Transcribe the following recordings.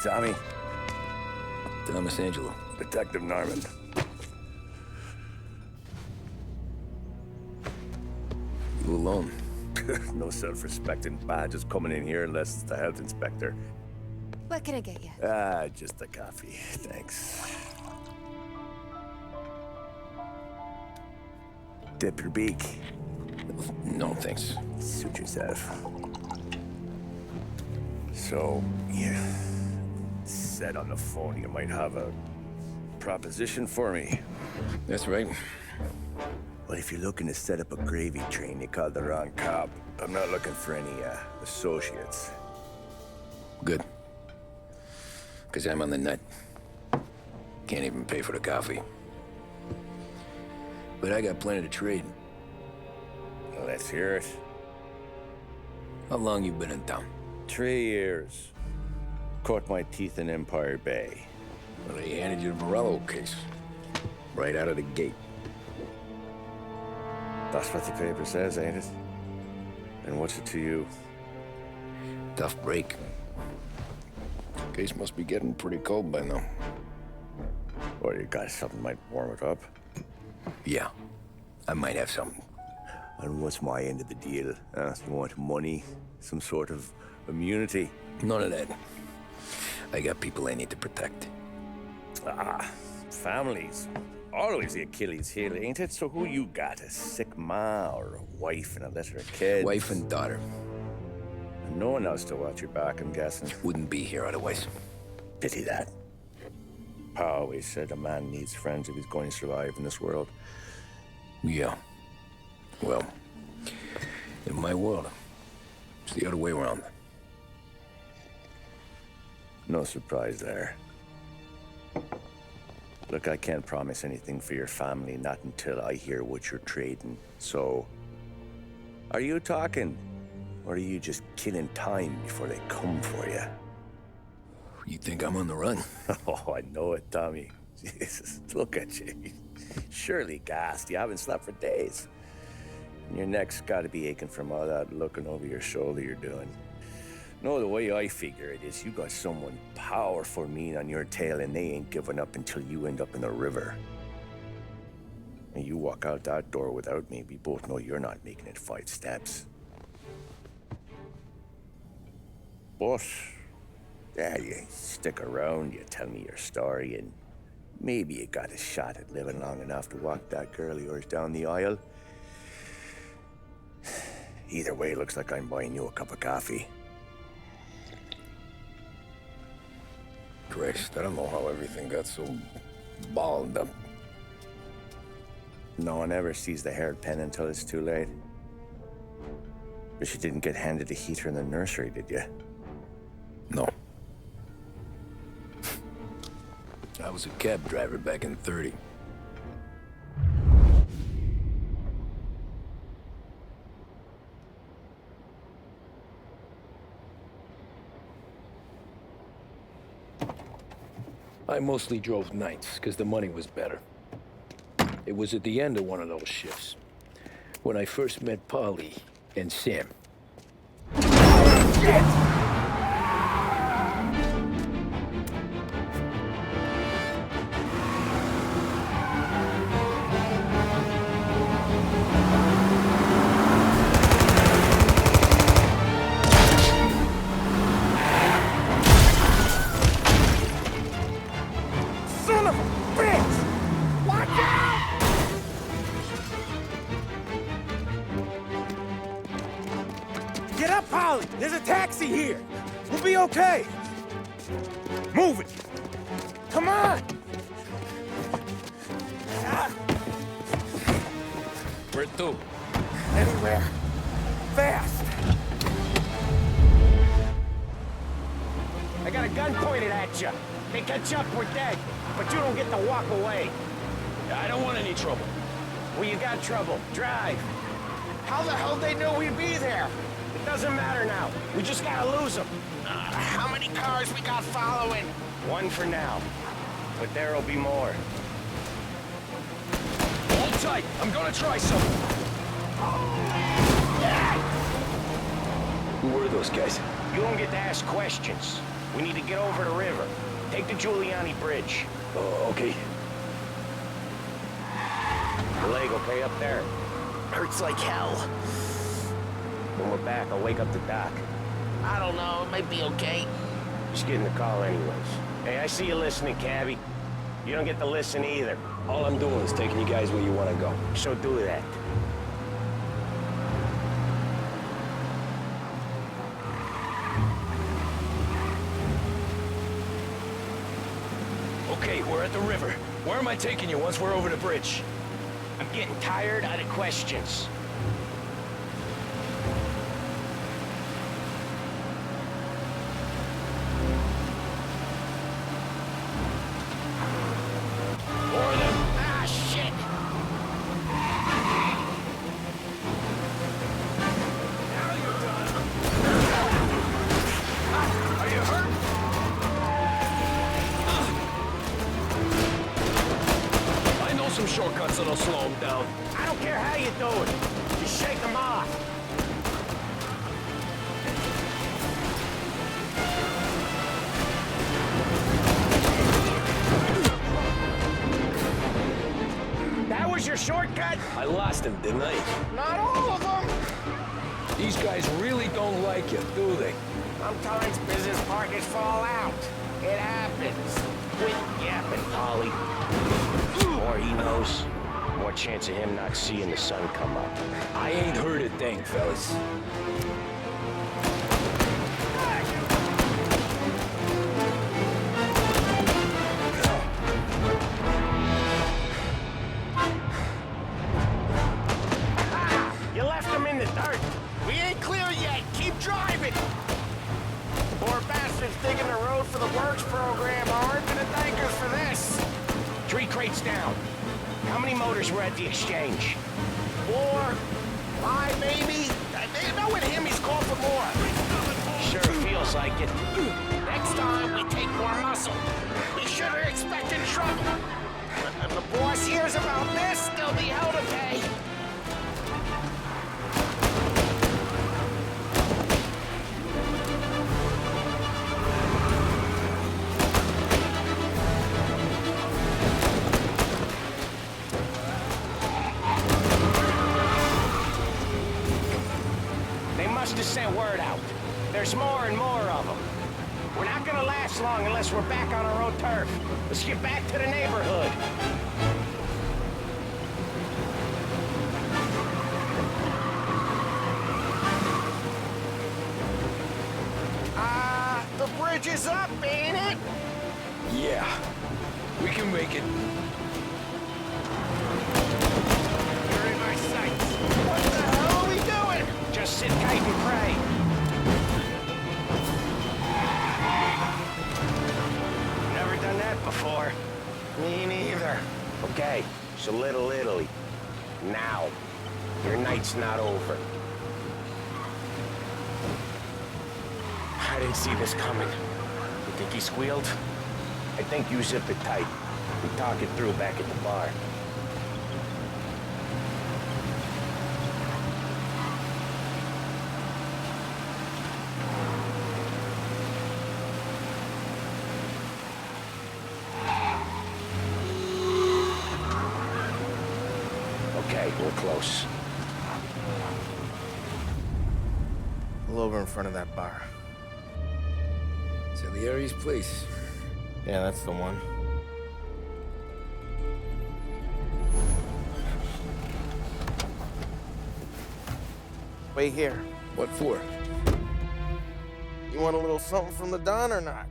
Tommy. Thomas Angelo. Detective Norman. You alone? No self-respecting badges coming in here unless it's the health inspector. What can I get you? Just a coffee. Thanks. Dip your beak. No, thanks. Suit yourself. So, you said on the phone you might have a proposition for me. That's right. Well, if you're looking to set up a gravy train, you called the wrong cop. I'm not looking for any, associates. Good. Because I'm on the nut. Can't even pay for the coffee. But I got plenty to trade. Well, let's hear it. How long you been in town? 3 years. Caught my teeth in Empire Bay. Well, they handed you the Morello case. Right out of the gate. That's what the paper says, ain't it? And what's it to you? Tough break. Case must be getting pretty cold by now. Or you got something might warm it up? Yeah, I might have something. And what's my end of the deal? You want money? Some sort of immunity? None of that. I got people I need to protect. Families. Always the Achilles heel, ain't it? So who you got? A sick ma or a wife and a litter of kids? Wife and daughter. And no one else to watch your back, I'm guessing. Wouldn't be here otherwise. Pity that. Pa always said a man needs friends if he's going to survive in this world. Yeah. Well, in my world, it's the other way around. No surprise there. Look, I can't promise anything for your family, not until I hear what you're trading. So, are you talking? Or are you just killing time before they come for you? You think I'm on the run? Oh, I know it, Tommy. Jesus, look at you. Surely gassed. You haven't slept for days. And your neck's got to be aching from all that looking over your shoulder you're doing. No, the way I figure it is you got someone powerful mean on your tail and they ain't giving up until you end up in the river. And you walk out that door without me, we both know you're not making it 5 steps. But, yeah, you stick around, you tell me your story, and maybe you got a shot at living long enough to walk that girl of yours down the aisle. Either way, looks like I'm buying you a cup of coffee. Christ, I don't know how everything got so balled up. No one ever sees the haired pen until it's too late. But you didn't get handed a heater in the nursery, did you? No. I was a cab driver back in '30. I mostly drove nights, because the money was better. It was at the end of one of those shifts, when I first met Polly and Sam. Shit! Son of a bitch! Watch out! Get up, Polly! There's a taxi here! We'll be okay! Move it! Come on! Where to? Anywhere. Fast! I got a gun pointed at you. They catch up, we're dead. But you don't get to walk away. I don't want any trouble. Well, you got trouble. Drive. How the hell they know we'd be there? It doesn't matter now. We just gotta lose them. How many cars we got following? One for now. But there'll be more. Hold tight. I'm gonna try something. Who were those guys? You don't get to ask questions. We need to get over the river. Take the Giuliani Bridge. Oh, okay. Your leg okay up there? Hurts like hell. When we're back, I'll wake up the doc. I don't know, it might be okay. Just getting the call anyways. Hey, I see you listening, Cabby. You don't get to listen either. All I'm doing is taking you guys where you want to go. So do that. Okay, we're at the river. Where am I taking you once we're over the bridge? I'm getting tired of the questions. Ah, shit! Are you hurt? I know some shortcuts that'll slow him down. I don't care how you do it. Just shake them off. That was your shortcut? I lost him, didn't I? Not all of them. These guys really don't like you, do they? Sometimes business partners fall out. It happens. Quit yapping, Polly. More he knows, more chance of him not seeing the sun come up. I ain't heard a thing, fellas. You left him in the dirt. We ain't clear yet, keep driving! Poor bastards digging the road for the works program aren't gonna thank us for this. 3 crates down. How many motors were at the exchange? 4, 5 maybe? I know with him he's called for more. Sure feels like it. Next time we take more muscle. We should have expected trouble. When the boss hears about this, there'll be hell to pay. They must have sent word out. There's more and more of them. We're not gonna last long unless we're back on our own turf. Let's get back to the neighborhood. The bridge is up, ain't it? Yeah, we can make it. You're in my sights. What the hell are we doing? Just sit tight and pray. Never done that before. Me neither. Okay, so Little Italy. Now. Your night's not over. I didn't see this coming. You think he squealed? I think you zipped it tight. We talk it through back at the bar. Okay, we're close. Pull over in front of that bar. Salieri's place. Yeah, that's the one. Wait here. What for? You want a little something from the Don or not?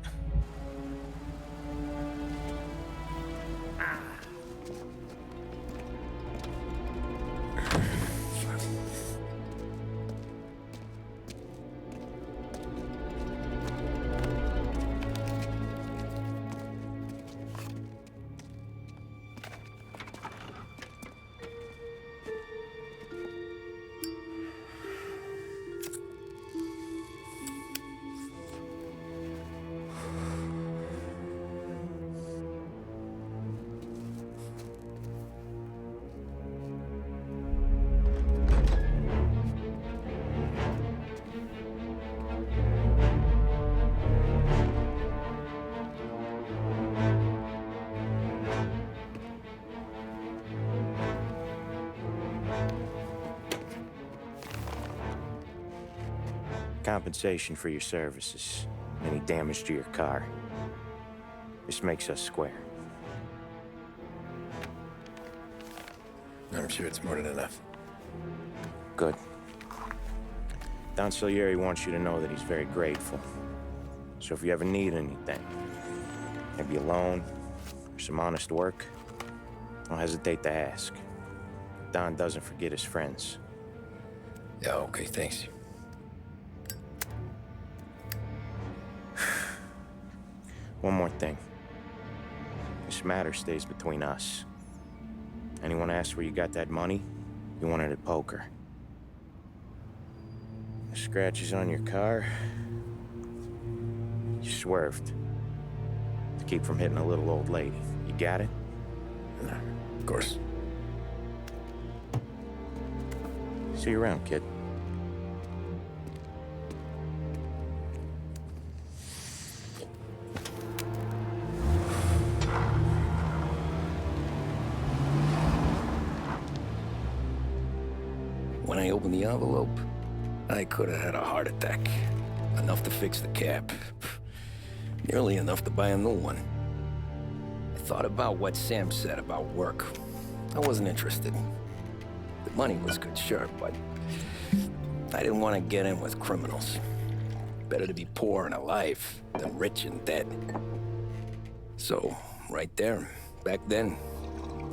Compensation for your services. Any damage to your car. This makes us square. I'm sure it's more than enough. Good. Don Salieri wants you to know that he's very grateful. So if you ever need anything, maybe a loan or some honest work, don't hesitate to ask. Don doesn't forget his friends. Yeah, okay, thanks. One more thing. This matter stays between us. Anyone asks where you got that money, you won it at poker. The scratches on your car, you swerved. To keep from hitting a little old lady. You got it? Of course. See you around, kid. When I opened the envelope, I could have had a heart attack. Enough to fix the cap. Nearly enough to buy a new one. I thought about what Sam said about work. I wasn't interested. The money was good, sure, but I didn't want to get in with criminals. Better to be poor and alive than rich and dead. So, right there, back then,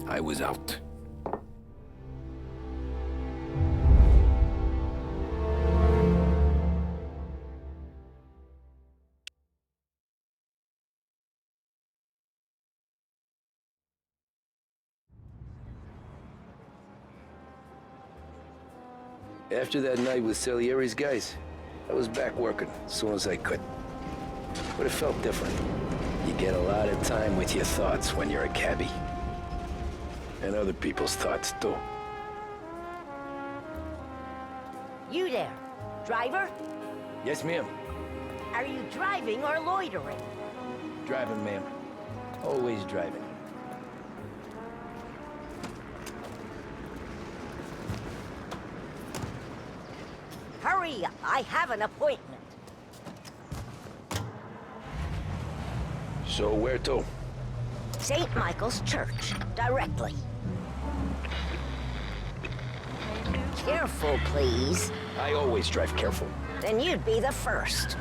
I was out. After that night with Salieri's guys, I was back working as soon as I could. But it felt different. You get a lot of time with your thoughts when you're a cabbie. And other people's thoughts, too. You there, driver? Yes, ma'am. Are you driving or loitering? Driving, ma'am. Always driving. Hurry up, I have an appointment. So where to? St. Michael's Church, directly. Careful, please. I always drive careful. Then you'd be the first.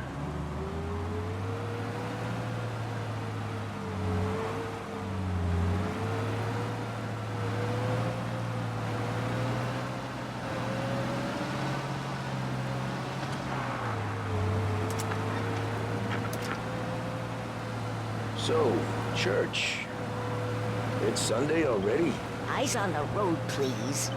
So, church. It's Sunday already? Eyes on the road, please.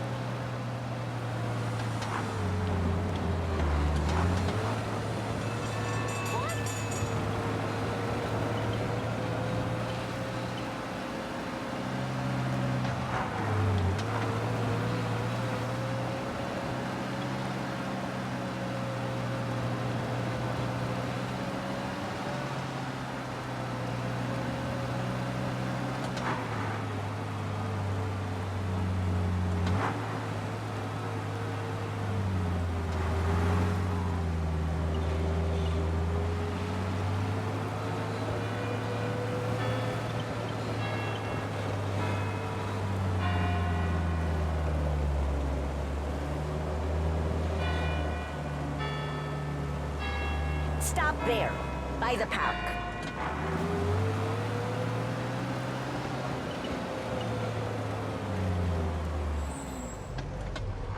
Stop there, by the park.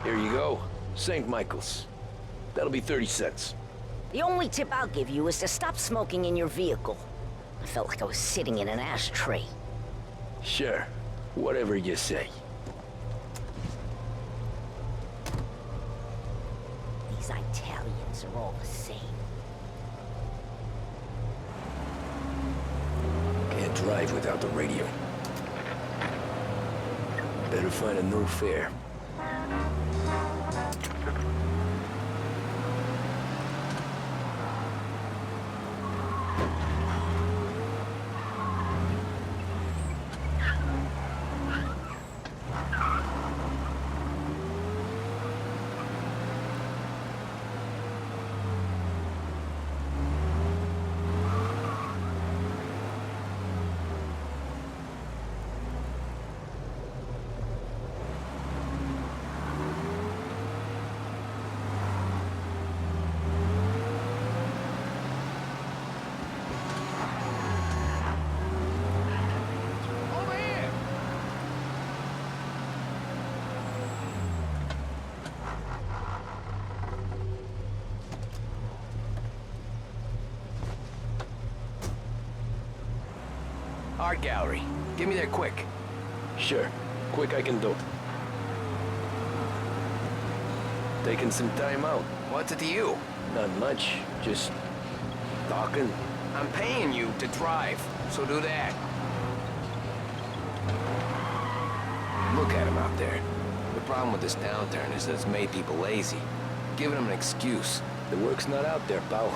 Here you go. St. Michael's. That'll be 30 cents. The only tip I'll give you is to stop smoking in your vehicle. I felt like I was sitting in an ashtray. Sure. Whatever you say. These Italians are all the same. Can't drive without the radio. Better find a new fare. Art gallery. Get me there quick. Sure. Quick I can do. Taking some time out. What's it to you? Not much. Just talking. I'm paying you to drive, so do that. Look at him out there. The problem with this downturn is that it's made people lazy. Giving them an excuse. The work's not out there, pal.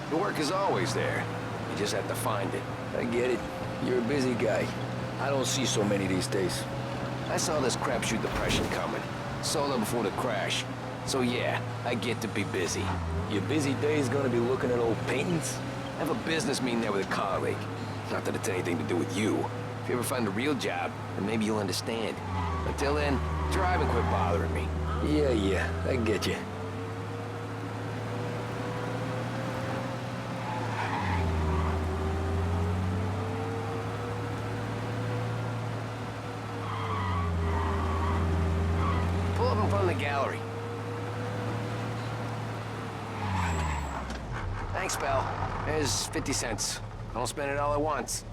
The work is always there. You just have to find it. I get it. You're a busy guy. I don't see so many these days. I saw this crapshoot depression coming. Sold it before the crash. So yeah, I get to be busy. Your busy day's gonna be looking at old paintings? I have a business meeting there with a colleague. Not that it's anything to do with you. If you ever find a real job, then maybe you'll understand. Until then, drive and quit bothering me. Yeah, I get you. Pull up in front of the gallery. Thanks, pal. There's 50 cents. Don't spend it all at once.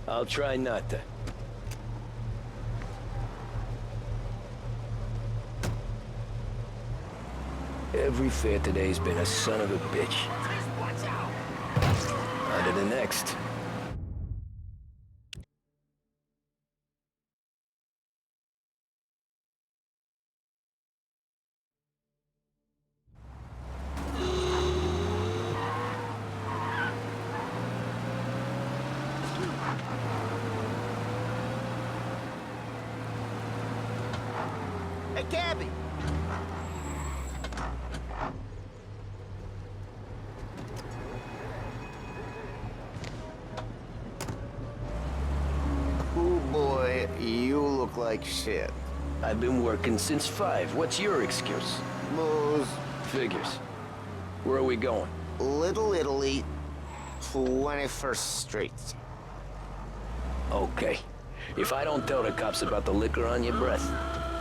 I'll try not to. Every fare today's been a son of a bitch. On to the next. Hey, Gabby! Oh boy, you look like shit. I've been working since 5. What's your excuse? Booze, Figures. Where are we going? Little Italy, 21st Street. Okay. If I don't tell the cops about the liquor on your breath,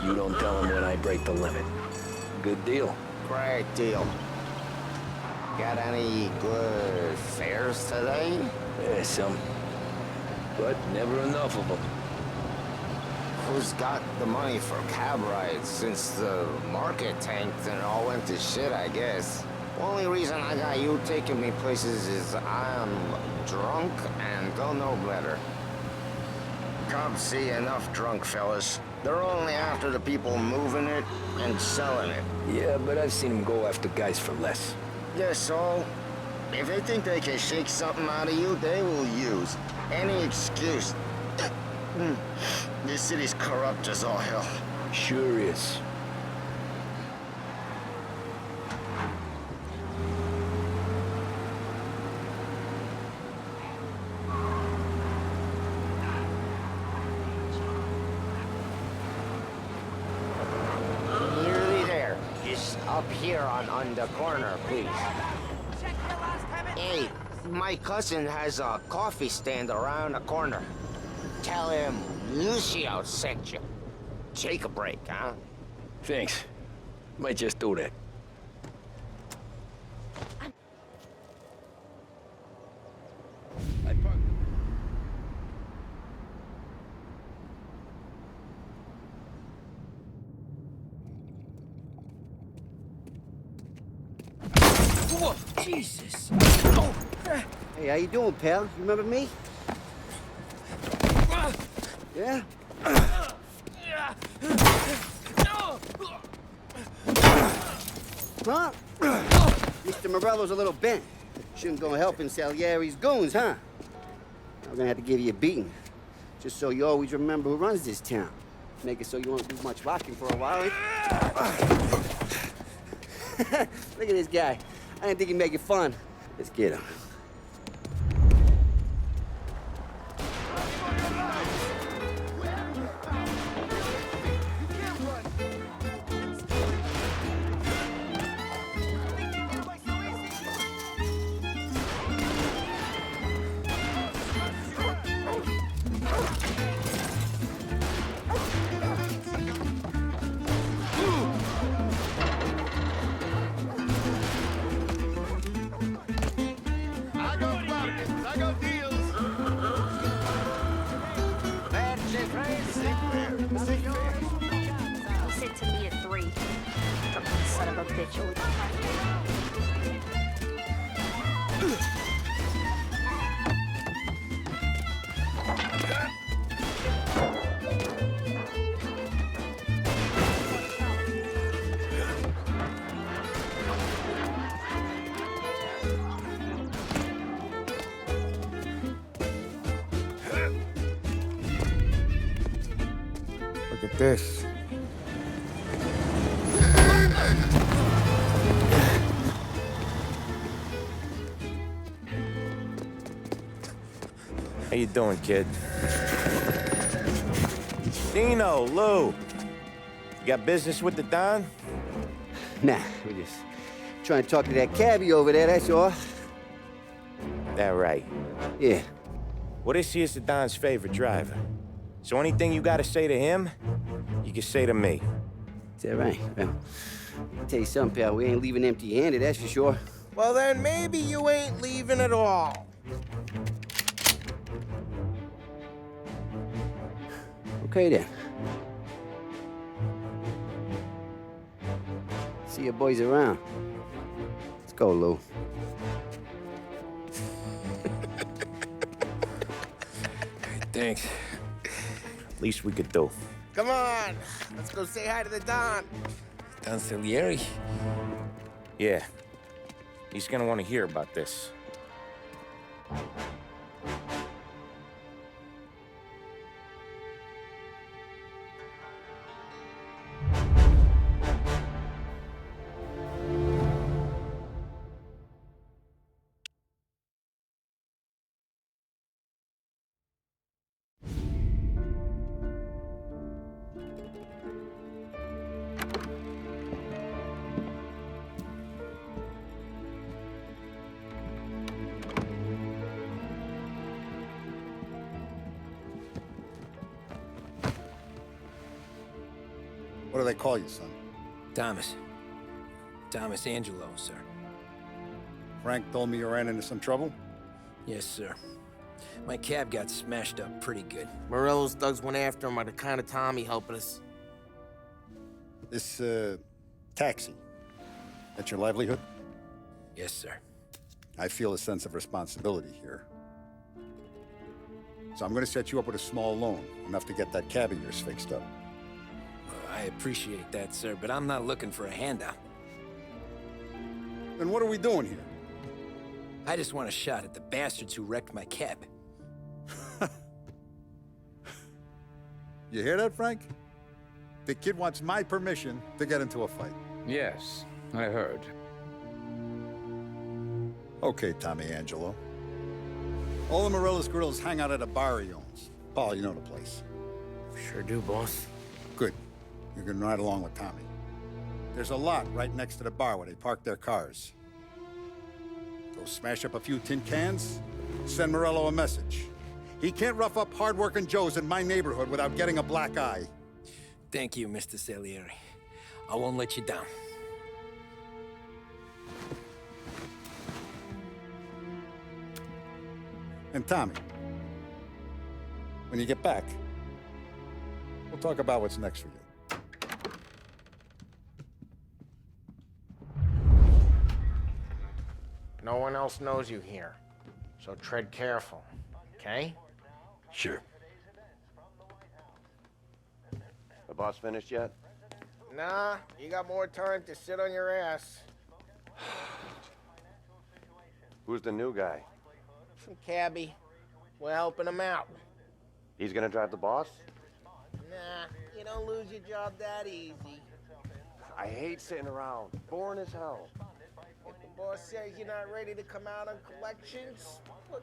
you don't tell them when I break the limit. Good deal. Great deal. Got any good fares today? Yeah, some. But never enough of them. Who's got the money for cab rides since the market tanked and all went to shit, I guess? Only reason I got you taking me places is I'm drunk and don't know better. Cops see enough drunk fellas. They're only after the people moving it and selling it. Yeah, but I've seen them go after guys for less. Yeah, so if they think they can shake something out of you, they will use any excuse. This city's corrupt as all hell. Sure is. Nearly there. Just up here on the corner, please. Hey, my cousin has a coffee stand around the corner. Tell him Lucio sent you. Take a break, huh? Thanks. Might just do that. I parked. Whoa, Jesus! Hey, how you doing, pal? You remember me? Yeah? Huh? Mr. Morello's a little bent. Shouldn't go helping Salieri's goons, huh? I'm gonna have to give you a beating. Just so you always remember who runs this town. Make it so you won't do much rocking for a while. Look at this guy. I didn't think he'd make it fun. Let's get him. like this. How you doing, kid? Dino, Lou. You got business with the Don? Nah, we're just trying to talk to that cabbie over there, that's all. That right. Yeah. Well, this here's the Don's favorite driver. So anything you gotta say to him, you can say to me. Is that right? Well, I'll tell you something, pal. We ain't leaving empty-handed, that's for sure. Well, then maybe you ain't leaving at all. Okay, then. See your boys around. Let's go, Lou. Thanks. Least we could do. Come on, let's go say hi to the Don. Don Salieri? Yeah. He's gonna want to hear about this. What do they call you, son? Thomas. Thomas Angelo, sir. Frank told me you ran into some trouble? Yes, sir. My cab got smashed up pretty good. Morello's thugs went after him by the kind of Tommy helping us. This, taxi, that's your livelihood? Yes, sir. I feel a sense of responsibility here. So I'm gonna set you up with a small loan, enough to get that cab of yours fixed up. I appreciate that, sir, but I'm not looking for a handout. Then what are we doing here? I just want a shot at the bastards who wrecked my cab. You hear that, Frank? The kid wants my permission to get into a fight. Yes, I heard. Okay, Tommy Angelo. All the Morello's girls hang out at a bar he owns. Paul, you know the place. Sure do, boss. Good. You can ride along with Tommy. There's a lot right next to the bar where they park their cars. Go smash up a few tin cans, send Morello a message. He can't rough up hard-working Joes in my neighborhood without getting a black eye. Thank you, Mr. Salieri. I won't let you down. And Tommy, when you get back, we'll talk about what's next for you. No one else knows you here, so tread careful, okay? Sure. The boss finished yet? Nah, you got more time to sit on your ass. Who's the new guy? Some cabbie. We're helping him out. He's gonna drive the boss? Nah, you don't lose your job that easy. I hate sitting around. Boring as hell. If the boss says you're not ready to come out on collections, look.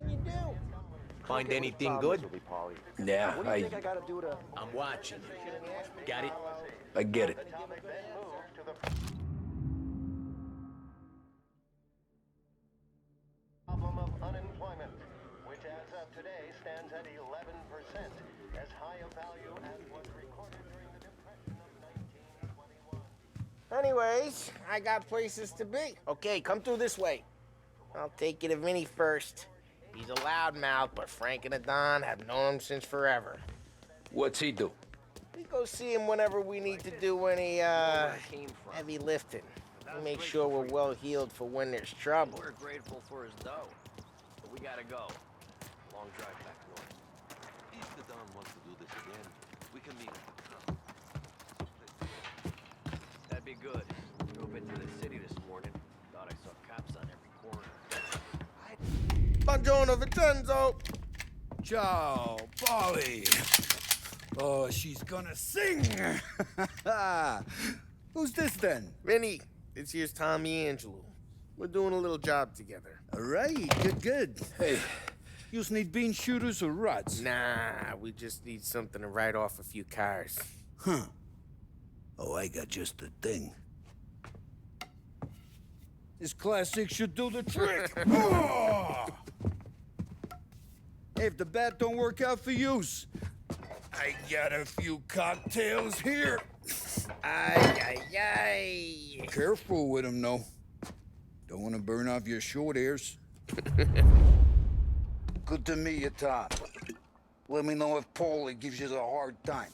You do. Find anything good? Yeah, What do you think I gotta do to... I'm watching. Got it? I get it. Problem of unemployment, which as of today stands at 11%, as high a value as was recorded during the Depression of 1921. Anyways, I got places to be. Okay, come through this way. I'll take you to Vinny first. He's a loudmouth, but Frank and the Don have known him since forever. What's he do? We go see him whenever we need to do any, heavy lifting. We make sure we're well healed for when there's trouble. We're grateful for his dough, but we gotta go. Long drive back north. If the Don wants to do this again, we can meet. That'd be good. Drove into the city this morning. Thought I saw cops on every corner. Buongiorno, Vincenzo. Ciao, Polly. Oh, she's gonna sing. Who's this then? Vinny, this here's Tommy Angelo. We're doing a little job together. All right, good. Hey, you need bean shooters or rods? Nah, we just need something to write off a few cars. Huh. Oh, I got just the thing. This classic should do the trick. Oh! Hey, if the bat don't work out for yous, I got a few cocktails here. Ay, ay, ay. Careful with them, though. Don't want to burn off your short hairs. Good to meet you, Tom. Let me know if Paulie gives you a hard time.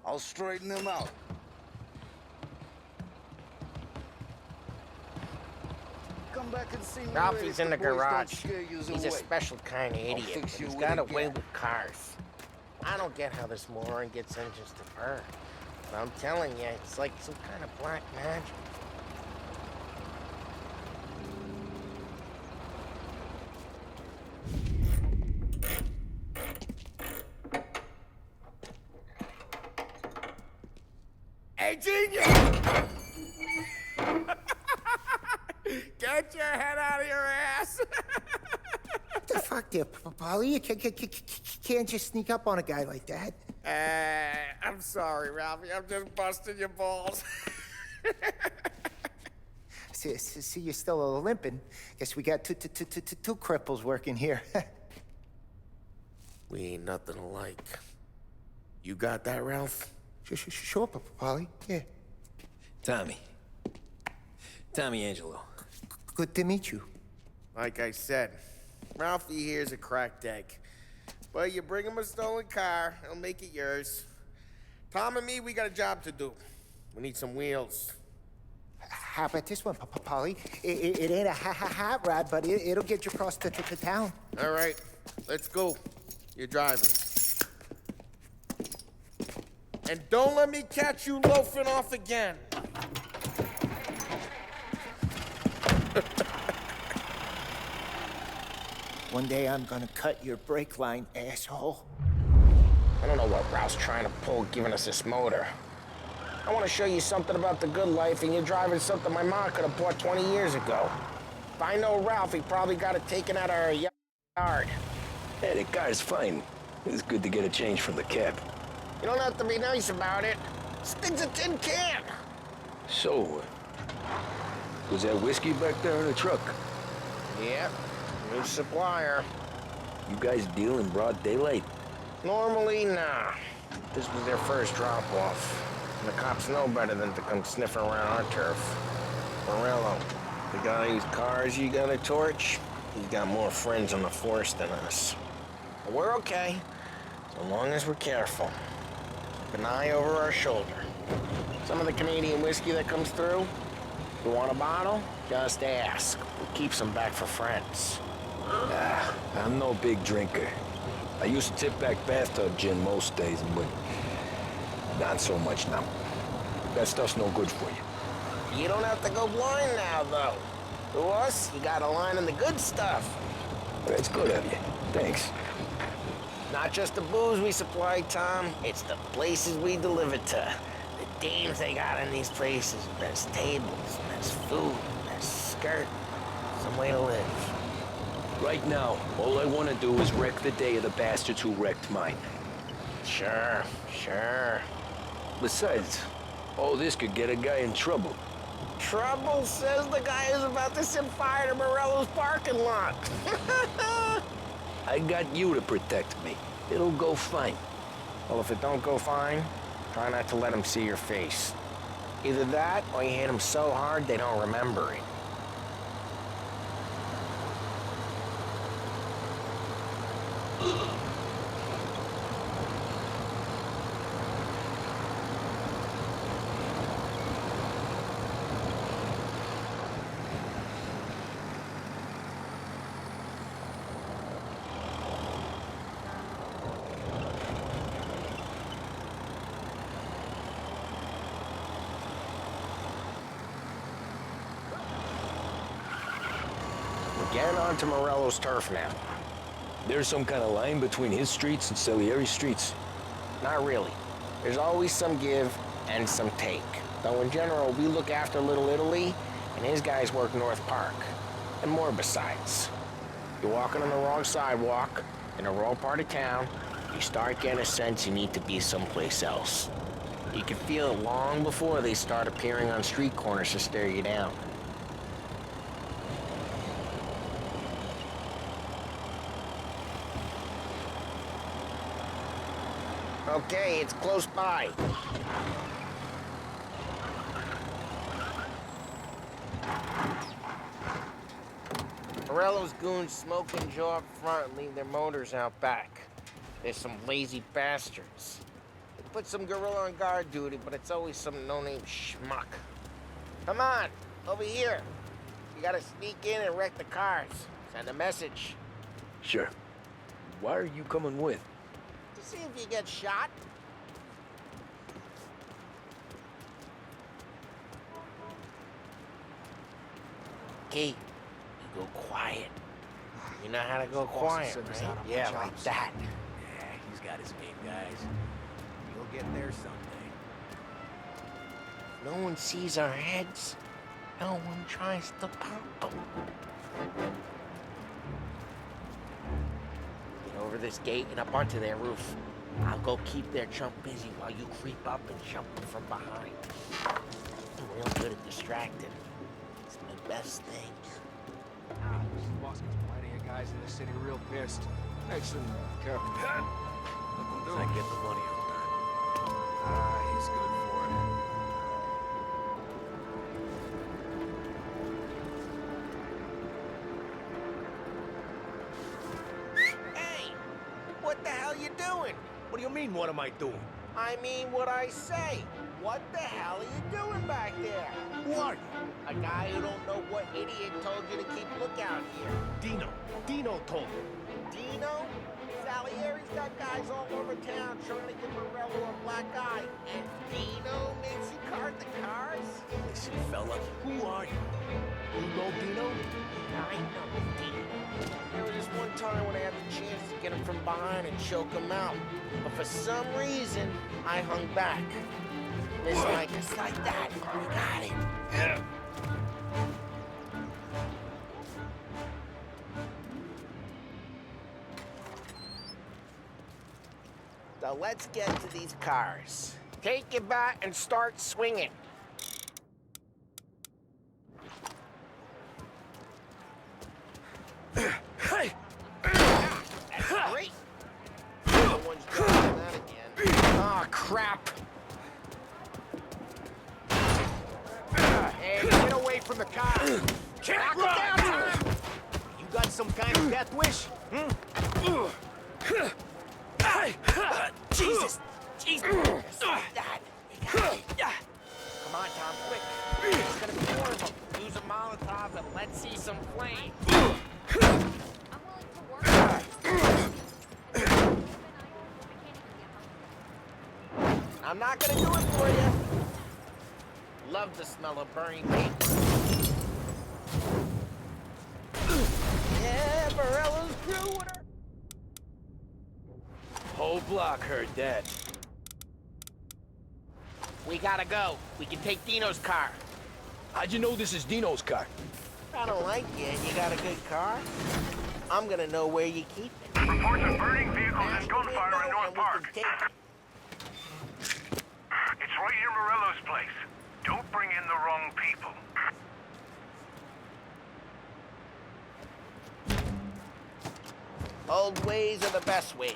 I'll straighten him out. Come back and see me Ralphie's in the garage. He's He's a special kind of idiot. He's got a way with cars. I don't get how this moron gets engines to burn. But I'm telling you, it's like some kind of black magic. Hey, genius! Get your head out of your ass! What the fuck there, Polly? You can't just sneak up on a guy like that. I'm sorry, Ralphie. I'm just busting your balls. See, you're still limping. Guess we got two cripples working here. We ain't nothing alike. You got that, Ralph? Sure, Polly. Yeah. Tommy Angelo. Good to meet you. Like I said, Ralphie here's a cracked egg. But you bring him a stolen car, he'll make it yours. Tom and me, we got a job to do. We need some wheels. How about this one, Polly? It ain't a hot rod, but it'll get you across to town. All right, let's go. You're driving. And don't let me catch you loafing off again. One day I'm gonna cut your brake line, asshole. I don't know what Ralph's trying to pull giving us this motor. I want to show you something about the good life, and you're driving something my mom could have bought 20 years ago. If I know Ralph, he probably got it taken out of our yard. Hey, the car's fine. It's good to get a change from the cab. You don't have to be nice about it. This thing's a tin can. So, was that whiskey back there in the truck? Yep, new supplier. You guys deal in broad daylight? Normally, nah. This was their first drop-off. And the cops know better than to come sniffing around our turf. Morello, the guy whose cars you got a torch, he's got more friends on the force than us. But we're okay, so long as we're careful. Keep an eye over our shoulder. Some of the Canadian whiskey that comes through, if you want a bottle, just ask. We keep some back for friends. I'm no big drinker. I used to tip back bathtub gin most days, but not so much now. That stuff's no good for you. You don't have to go blind now, though. To us, you got a line in the good stuff. That's good of you. Thanks. Not just the booze we supply, Tom. It's the places we deliver to. The dames they got in these places. Best tables, best food, best skirt. Some way to live. Right now, all I want to do is wreck the day of the bastards who wrecked mine. Sure. Besides, all this could get a guy in trouble. Trouble says the guy is about to set fire to Morello's parking lot. I got you to protect me. It'll go fine. Well, if it don't go fine, try not to let them see your face. Either that, or you hit them so hard they don't remember it. We're getting onto Morello's turf now. There's some kind of line between his streets and Salieri's streets. Not really. There's always some give and some take. Though in general, we look after Little Italy, and his guys work North Park. And more besides. You're walking on the wrong sidewalk, in the wrong part of town, you start getting a sense you need to be someplace else. You can feel it long before they start appearing on street corners to stare you down. Okay, it's close by. Morello's goons smoke and jaw up front and leave their motors out back. They're some lazy bastards. They put some gorilla on guard duty, but it's always some no-name schmuck. Come on, over here. You gotta sneak in and wreck the cars. Send a message. Sure. Why are you coming with? To see if you get shot. Okay, you go quiet. You know how to go quiet, right? Yeah, like that. Yeah, he's got his game, guys. You'll get there someday. No one sees our heads. No one tries to pop them. Get over this gate and up onto their roof. I'll go keep their chump busy while you creep up and jump them from behind. I'm real good at distracting. It's my best thing. Boss gets plenty of guys in the city real pissed. Makes them careful. Look, I get the money on that. Ah, he's good for it. Hey! What the hell you doing? What do you mean, what am I doing? I mean what I say. What the hell are you doing back there? Who are you? A guy who don't know what idiot told you to keep lookout here. Dino told me. Dino? Salieri's got guys all over town trying to give Morello a black eye. And Dino makes you cart the cars? Listen, fella, who are you? You know Dino? I know Dino. There was this one time when I had the chance to get him from behind and choke him out. But for some reason, I hung back. It's like that. You got it. Yeah. So let's get to these cars. Take your bat and start swinging. Hey! That's great. No one's dropping that again. Oh, crap. Hey, get away from the car! Knock him down, Tom! You got some kind of death wish? Jesus! Just like that. You got it. Come on, Tom, quick. There's gonna be more of them. Use a Molotov and let's see some flame. I'm not gonna do it for you. Love the smell of burning meat. Yeah, Morello's crew with her. Whole block heard that. We gotta go. We can take Dino's car. How'd you know this is Dino's car? I don't like you and you got a good car. I'm gonna know where you keep it. Reports of burning vehicles and gunfire in North Park. It's right near Morello's place. Don't bring in the wrong people. Old ways are the best ways.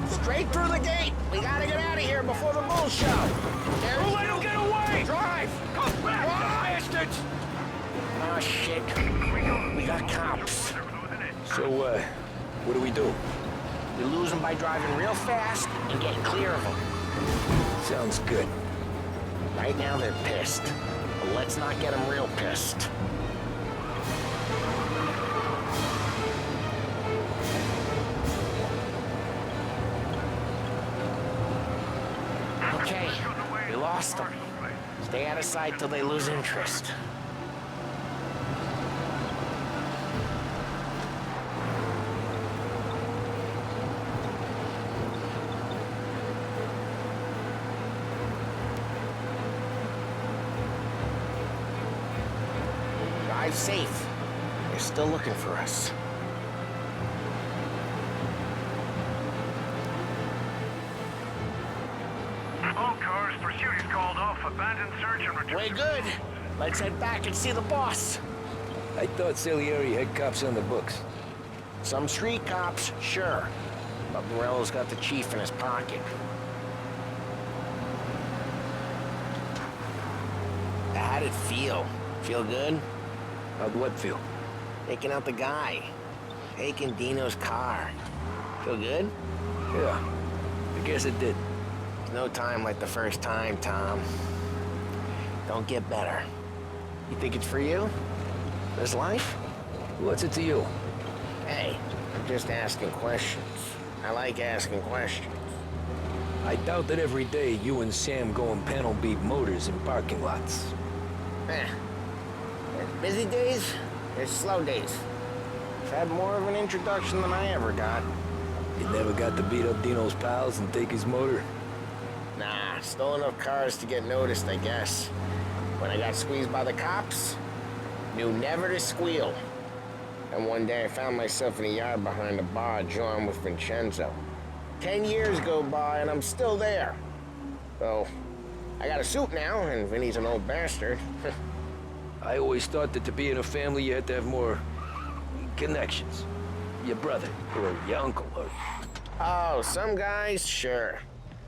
Straight through the gate. We gotta get out of here before the bull show. Don't let him get away! Drive! Come back, you bastards! Oh, shit. We got cops. So, what do we do? We lose them by driving real fast and getting clear of them. Sounds good. Right now they're pissed. But let's not get them real pissed. Okay, we lost them. Stay out of sight till they lose interest. Drive safe. They're still looking for us. All cars, pursuit is called off. Abandoned search and return. Way good. Let's head back and see the boss. I thought Salieri had cops on the books. Some street cops, sure. But Morello's got the chief in his pocket. How'd it feel? Feel good? How'd what feel? Taking out the guy. Taking Dino's car. Feel good? Yeah, I guess it did. There's no time like the first time, Tom. Don't get better. You think it's for you? This life? What's it to you? Hey, I'm just asking questions. I like asking questions. I doubt that every day you and Sam go and panel beat motors in parking lots. There's busy days, there's slow days. I've had more of an introduction than I ever got. You never got to beat up Dino's pals and take his motor? Nah, stole enough cars to get noticed, I guess. When I got squeezed by the cops, knew never to squeal. And one day I found myself in a yard behind a bar drawing with Vincenzo. 10 years go by and I'm still there. So, I got a suit now, and Vinny's an old bastard. I always thought that to be in a family you had to have more connections. Your brother, or your uncle, or... Oh, some guys, sure.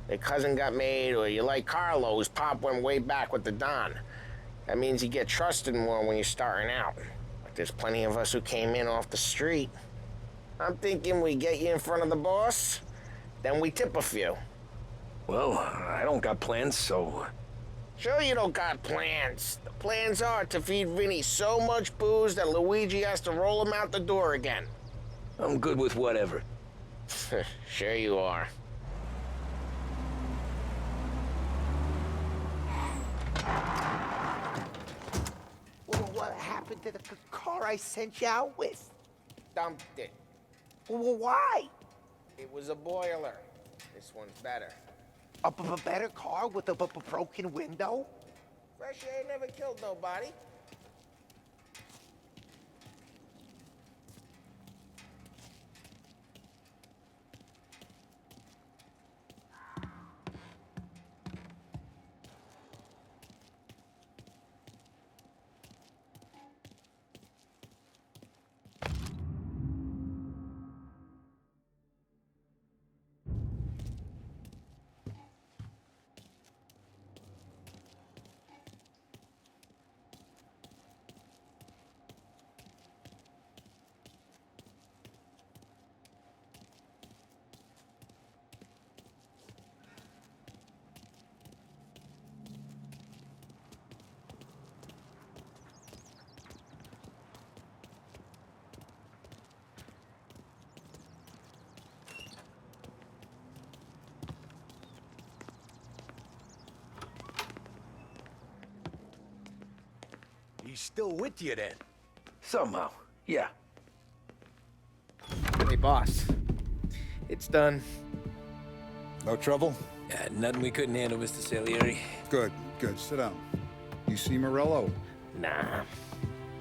Their cousin got made, or you like Carlo's pop went way back with the Don. That means you get trusted more when you're starting out. But there's plenty of us who came in off the street. I'm thinking we get you in front of the boss, then we tip a few. Well, I don't got plans, so... Sure you don't got plans. The plans are to feed Vinny so much booze that Luigi has to roll him out the door again. I'm good with whatever. Sure you are. Well, what happened to the car I sent you out with? Dumped it. Well, why? It was a boiler. This one's better. A better car with a broken window? Fresh air never killed nobody. He's still with you then? Somehow, yeah. Hey, boss. It's done. No trouble? Yeah, nothing we couldn't handle, Mr. Salieri. Good, good. Sit down. You see Morello? Nah,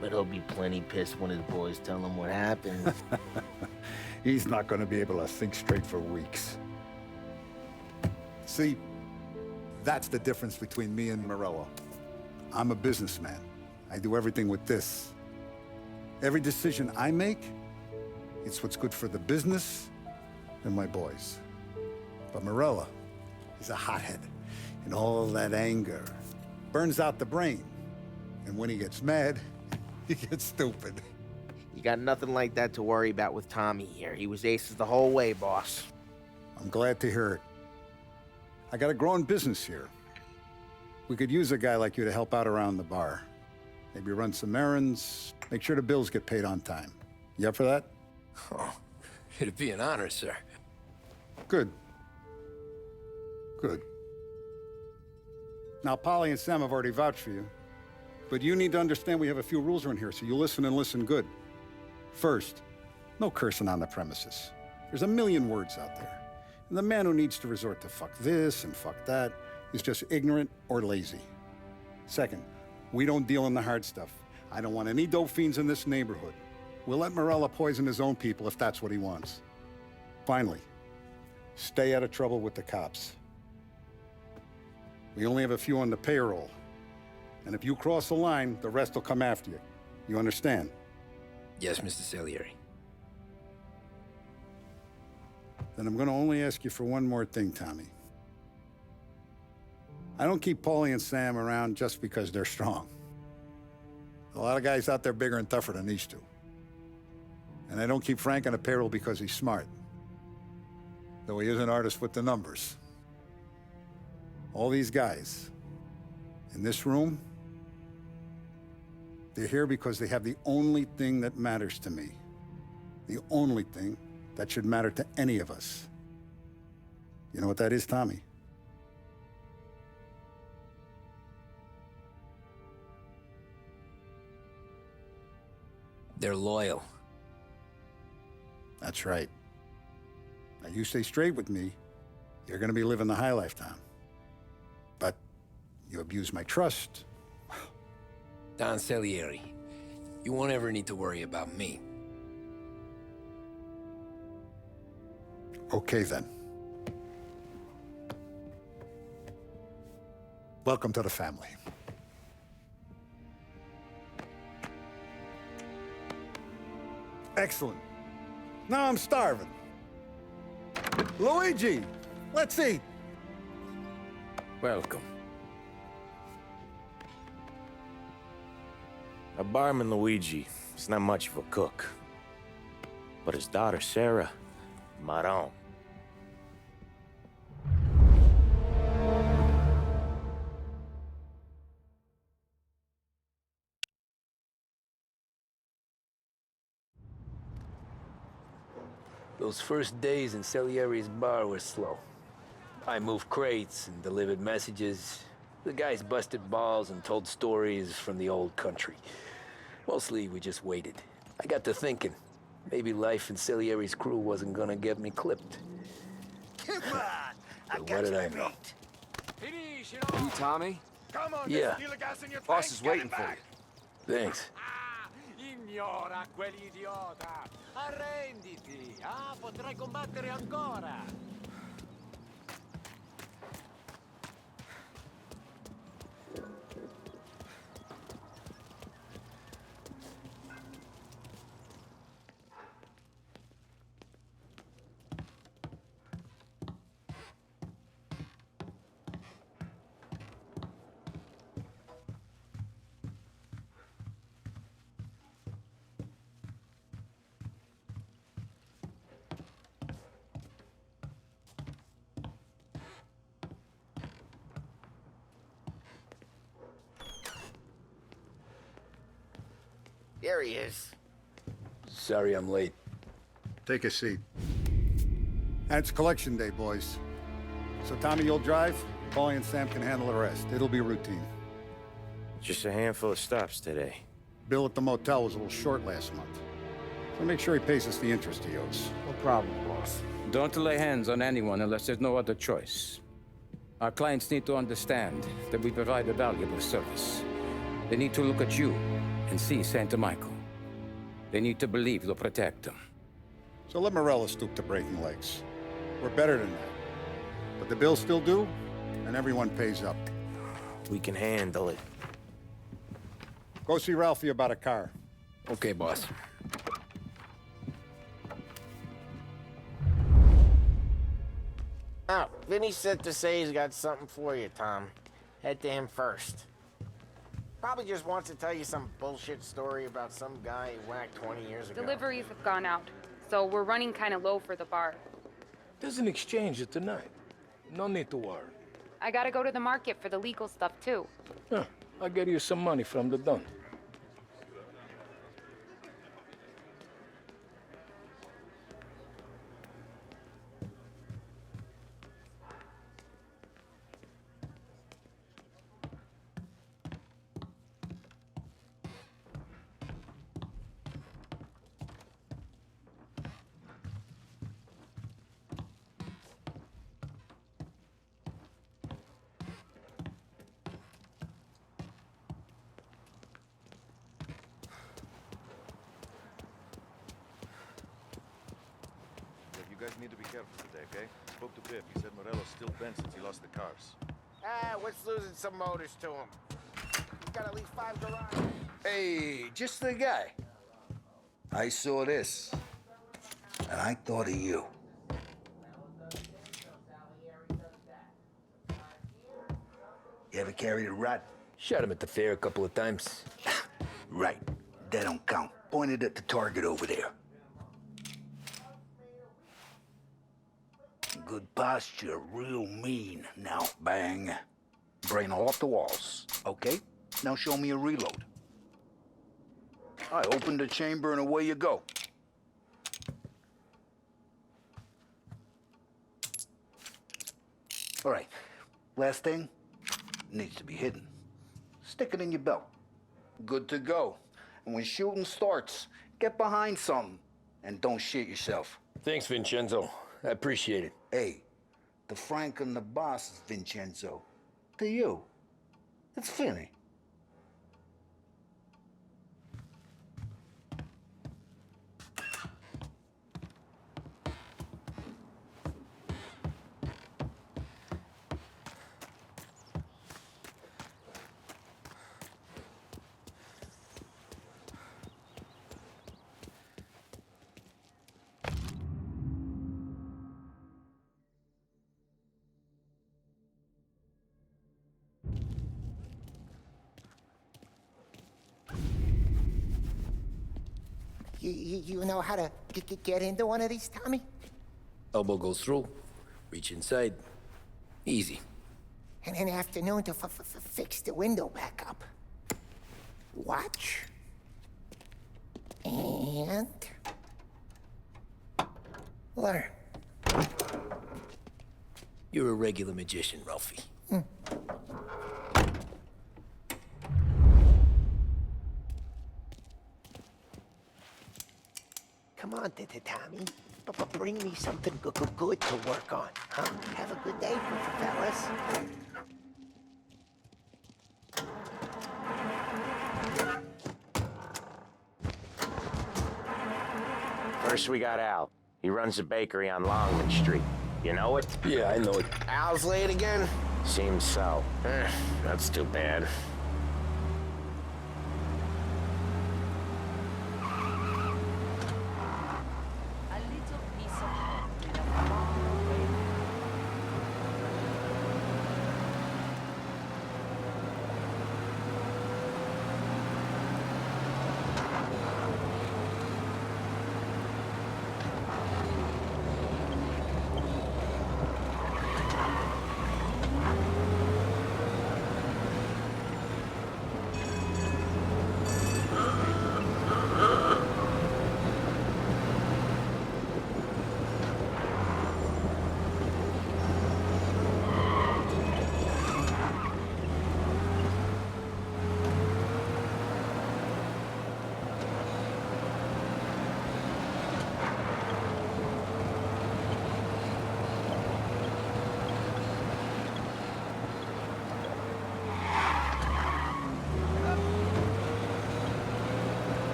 but he'll be plenty pissed when his boys tell him what happened. He's not going to be able to think straight for weeks. See, that's the difference between me and Morello. I'm a businessman. I do everything with this. Every decision I make, it's what's good for the business and my boys. But Morello, he's a hothead, and all that anger burns out the brain. And when he gets mad, he gets stupid. You got nothing like that to worry about with Tommy here. He was aces the whole way, boss. I'm glad to hear it. I got a growing business here. We could use a guy like you to help out around the bar. Maybe run some errands, make sure the bills get paid on time. You up for that? Oh, it'd be an honor, sir. Good. Good. Now, Polly and Sam have already vouched for you. But you need to understand we have a few rules around here, so you listen and listen good. First, no cursing on the premises. There's a million words out there. And the man who needs to resort to fuck this and fuck that is just ignorant or lazy. Second, we don't deal in the hard stuff. I don't want any dope fiends in this neighborhood. We'll let Morello poison his own people if that's what he wants. Finally, stay out of trouble with the cops. We only have a few on the payroll. And if you cross the line, the rest will come after you. You understand? Yes, Mr. Salieri. Then I'm gonna only ask you for one more thing, Tommy. I don't keep Paulie and Sam around just because they're strong. A lot of guys out there bigger and tougher than these two. And I don't keep Frank on the payroll because he's smart. Though he is an artist with the numbers. All these guys in this room, they're here because they have the only thing that matters to me. The only thing that should matter to any of us. You know what that is, Tommy? They're loyal. That's right. Now you stay straight with me, you're gonna be living the high life, Tom. But you abuse my trust. Don Salieri, you won't ever need to worry about me. Okay, then. Welcome to the family. Excellent. Now I'm starving. Luigi, let's eat. Welcome. Our barman Luigi is not much of a cook. But his daughter Sarah, Maron. Those first days in Salieri's bar were slow. I moved crates and delivered messages. The guys busted balls and told stories from the old country. Mostly, we just waited. I got to thinking, maybe life in Salieri's crew wasn't gonna get me clipped. Come on! I But what did I know? You Tommy? Come on, Yeah. steal the gas in your Boss tank, is get waiting it for back. you. Thanks. Ignora quell'idiota! Arrenditi! Ah, potrai combattere ancora! There he is. Sorry I'm late. Take a seat. It's collection day, boys. So Tommy, you'll drive. Paulie and Sam can handle the rest. It'll be routine. Just a handful of stops today. Bill at the motel was a little short last month. So make sure he pays us the interest he owes. No problem, boss. Don't lay hands on anyone unless there's no other choice. Our clients need to understand that we provide a valuable service. They need to look at you and see Santa Michael. They need to believe you'll protect them. So let Morello stoop to breaking legs. We're better than that. But the bills still due, and everyone pays up. We can handle it. Go see Ralphie about a car. Okay, boss. Oh, Vinny said to say he's got something for you, Tom. Head to him first. Probably just wants to tell you some bullshit story about some guy he whacked 20 years ago. Deliveries have gone out, so we're running kind of low for the bar. There's an exchange tonight. No need to worry. I gotta go to the market for the legal stuff, too. Yeah, I'll get you some money from the Don. need to be careful today, okay? Spoke to Biff. He said Morello's still bent since he lost the cars. What's losing some motors to him? He's got at least 5 garages. Hey, just the guy. I saw this, and I thought of you. You ever carried a rat? Shot him at the fair a couple of times. Right. That don't count. Pointed at the target over there. Good posture, real mean. Now, bang. Brain off the walls, okay? Now show me a reload. I opened the chamber and away you go. All right, last thing, needs to be hidden. Stick it in your belt. Good to go. And when shooting starts, get behind something and don't shit yourself. Thanks, Vincenzo. I appreciate it. Hey, the Frank and the boss is Vincenzo. To you, it's Finny. You know how to get into one of these, Tommy? Elbow goes through. Reach inside. Easy. And an afternoon to fix the window back up. Watch. And... learn. You're a regular magician, Ralphie. Come on, Tommy. Bring me something good to work on, huh? Have a good day, fellas. First, we got Al. He runs a bakery on Longman Street. You know it? Yeah, I know it. Al's late again? Seems so. That's too bad.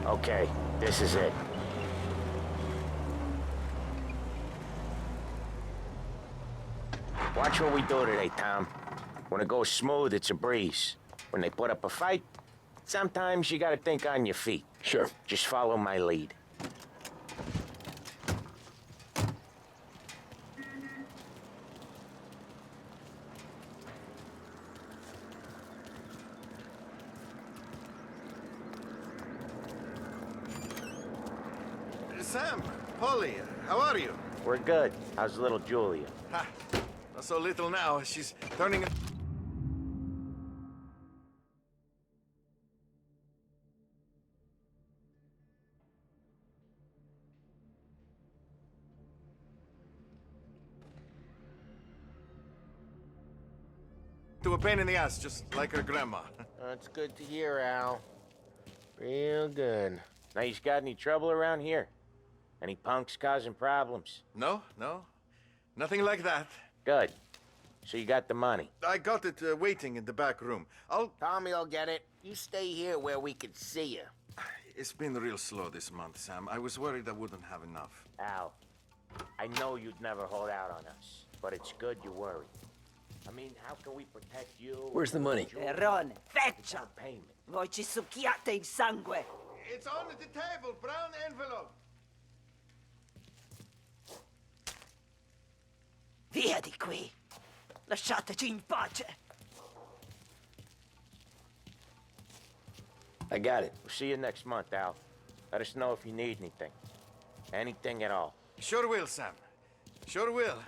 Okay, this is it. Watch what we do today, Tom. When it goes smooth, it's a breeze. When they put up a fight, sometimes you gotta think on your feet. Sure. Just follow my lead. Sam, Polly, how are you? We're good. How's little Julia? Ha, not so little now. She's turning... to a pain in the ass, just like her grandma. That's good to hear, Al. Real good. Now, you got any trouble around here? Any punks causing problems? No, nothing like that. Good. So you got the money? I got it waiting in the back room. Tommy'll get it. You stay here where we can see you. It's been real slow this month, Sam. I was worried I wouldn't have enough. Al, I know you'd never hold out on us, but it's good you worry. I mean, how can we protect you? Where's the money? Perrone, feccia! Payment. Voi ci succhiate il sangue! It's on the table, brown envelope. Via di qui! Lasciateci in pace! I got it. We'll see you next month, Al. Let us know if you need anything. Anything at all. Sure will, Sam. Sure will.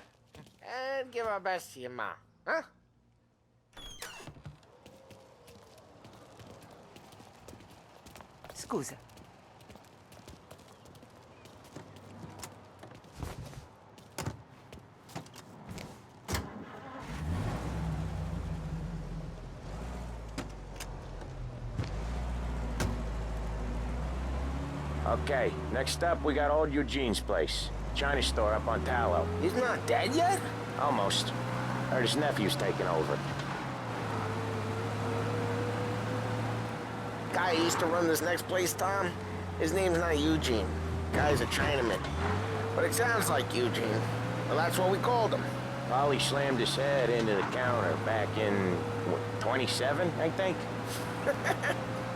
And give our best to your mom, huh? Scusa. Okay, next up, we got old Eugene's place. China store up on Tallow. He's not dead yet? Almost. Heard his nephew's taking over. Guy who used to run this next place, Tom, his name's not Eugene. Guy's a Chinaman. But it sounds like Eugene. Well, that's what we called him. Polly slammed his head into the counter back in, what, 27, I think?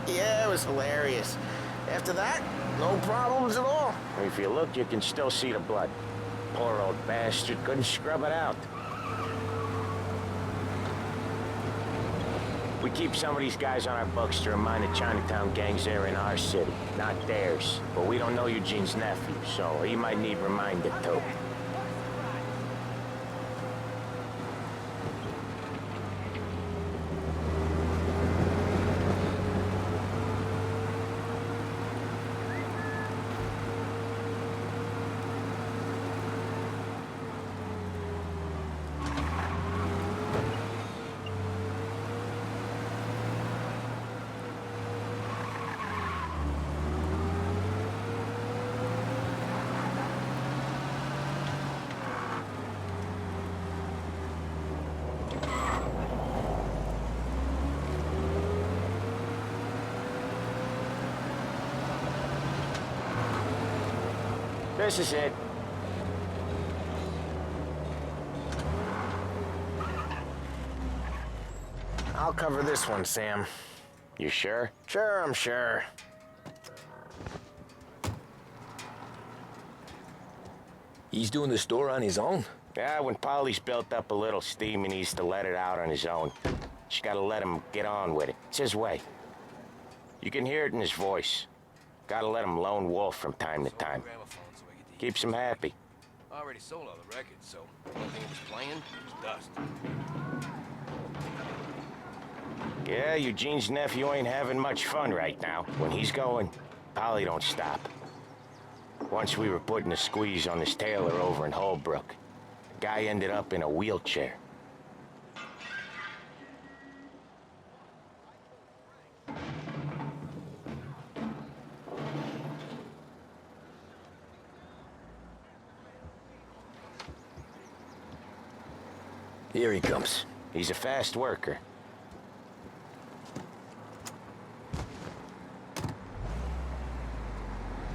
Yeah, it was hilarious. After that, no problems at all. If you look, you can still see the blood. Poor old bastard couldn't scrub it out. We keep some of these guys on our books to remind the Chinatown gangs they're in our city, not theirs. But we don't know Eugene's nephew, so he might need reminded too. This is it. I'll cover this one, Sam. You sure? Sure, I'm sure. He's doing the store on his own? Yeah, when Polly's built up a little steam, he needs to let it out on his own. Just gotta let him get on with it. It's his way. You can hear it in his voice. Gotta let him lone wolf from time to time. Keeps him happy. I already sold all the records, so anything he was playing was dust. Yeah, Eugene's nephew ain't having much fun right now. When he's going, Polly don't stop. Once we were putting a squeeze on this tailor over in Holbrook. The guy ended up in a wheelchair. Here he comes. He's a fast worker.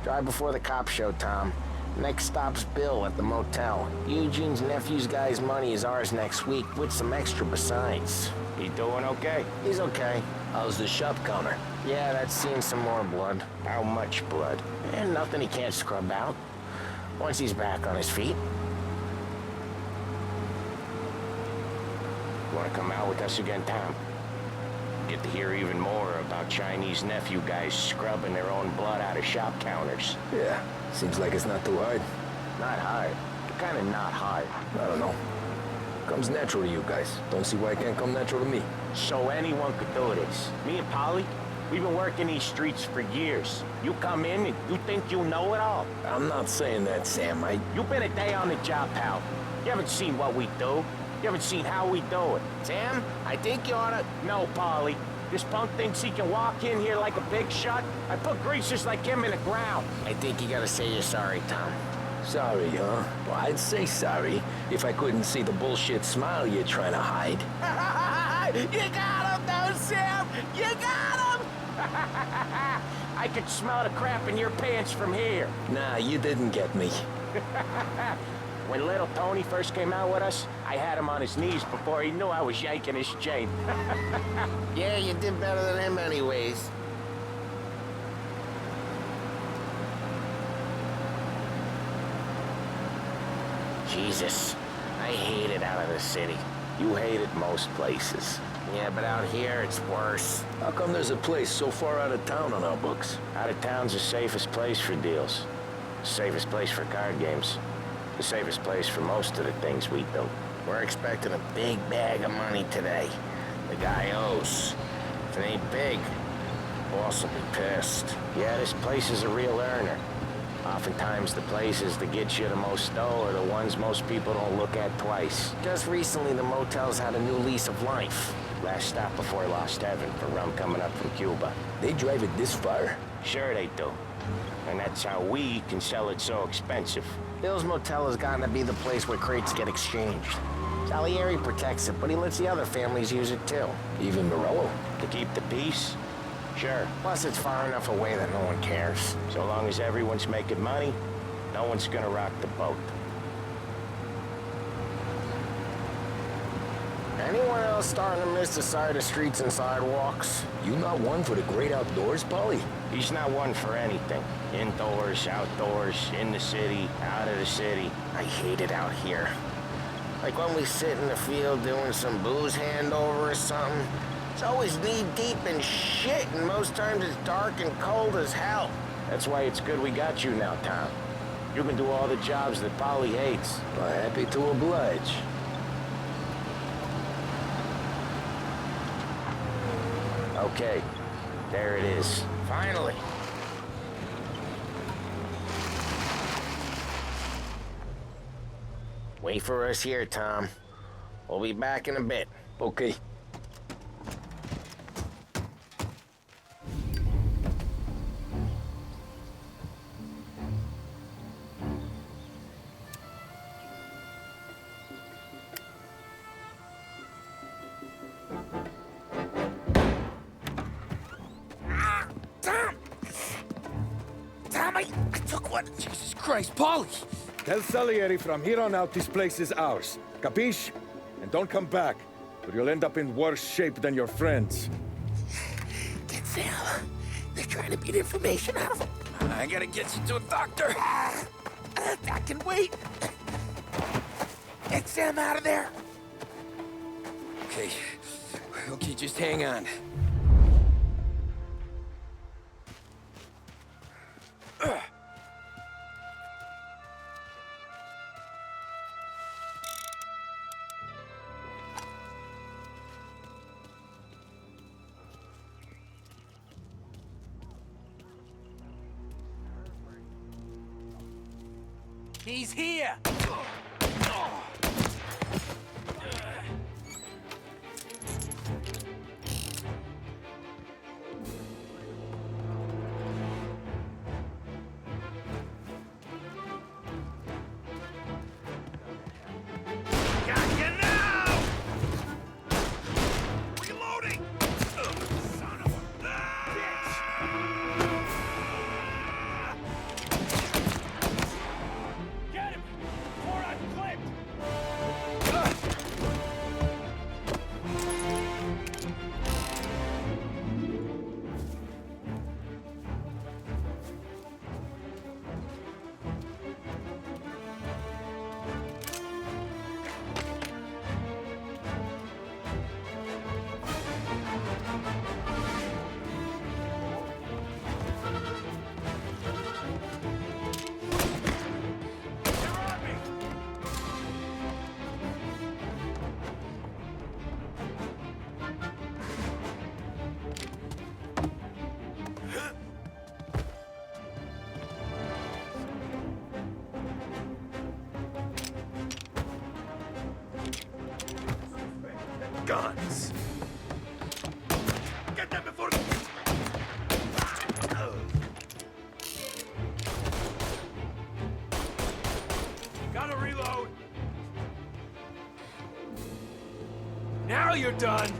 Drive before the cops show, Tom. Next stop's Bill at the motel. Eugene's nephew's guy's money is ours next week, with some extra besides. He doing okay? He's okay. How's the shop counter? Yeah, that's seen some more blood. How much blood? And nothing he can't scrub out. Once he's back on his feet. You wanna come out with us again, Tom? Get to hear even more about Chinese nephew guys scrubbing their own blood out of shop counters. Yeah, seems like it's not too hard. Not hard. Kinda not hard. I don't know. Comes natural to you guys. Don't see why it can't come natural to me. So anyone could do this. Me and Polly, we've been working these streets for years. You come in and you think you know it all. I'm not saying that, Sam. You've been a day on the job, pal. You haven't seen what we do. You haven't seen how we do it. Sam, I think you oughta... No, Polly. This punk thinks he can walk in here like a big shot. I put greasers like him in the ground. I think you gotta say you're sorry, Tom. Sorry, huh? Well, I'd say sorry if I couldn't see the bullshit smile you're trying to hide. You got him, though, Sam! You got him! I could smell the crap in your pants from here. Nah, you didn't get me. When little Tony first came out with us, I had him on his knees before he knew I was yanking his chain. Yeah, you did better than him anyways. Jesus, I hate it out of the city. You hate it most places. Yeah, but out here, it's worse. How come there's a place so far out of town on our books? Out of town's the safest place for deals. The safest place for card games. The safest place for most of the things we do. We're expecting a big bag of money today. The guy owes. If it ain't big, boss will be pissed. Yeah, this place is a real earner. Oftentimes the places that get you the most dough are the ones most people don't look at twice. Just recently the motel's had a new lease of life. Last stop before Lost Heaven for rum coming up from Cuba. They drive it this far? Sure they do. And that's how we can sell it so expensive. Bill's Motel has gotten to be the place where crates get exchanged. Salieri protects it, but he lets the other families use it too. Even Morello? To keep the peace? Sure. Plus it's far enough away that no one cares. So long as everyone's making money, no one's gonna rock the boat. Anyone else starting to miss the side of streets and sidewalks? You not one for the great outdoors, Polly? He's not one for anything. Indoors, outdoors, in the city, out of the city. I hate it out here. Like when we sit in the field doing some booze handover or something. It's always knee-deep in shit, and most times it's dark and cold as hell. That's why it's good we got you now, Tom. You can do all the jobs that Polly hates. Well, happy to oblige. Okay, there it is. Finally. Wait for us here, Tom. We'll be back in a bit. Okay. Jesus Christ, Polly! Tell Salieri from here on out this place is ours. Capiche? And don't come back, or you'll end up in worse shape than your friends. Get Sam. They're trying to beat information out of him. I gotta get you to a doctor. I can wait. Get Sam out of there. Okay. Okay, just hang on. He's here! Got you now! Reloading! Son of a bitch! Get him! Before I'm clipped! Guns! Get them before... Gotta reload! Now you're done!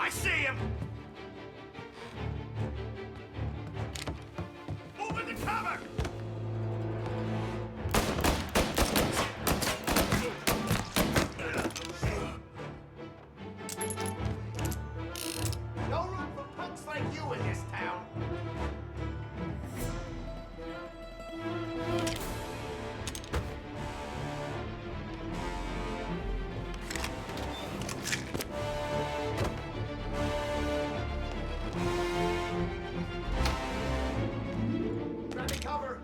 I see him! Move into cover! No room for punks like you in this town. Grab me cover.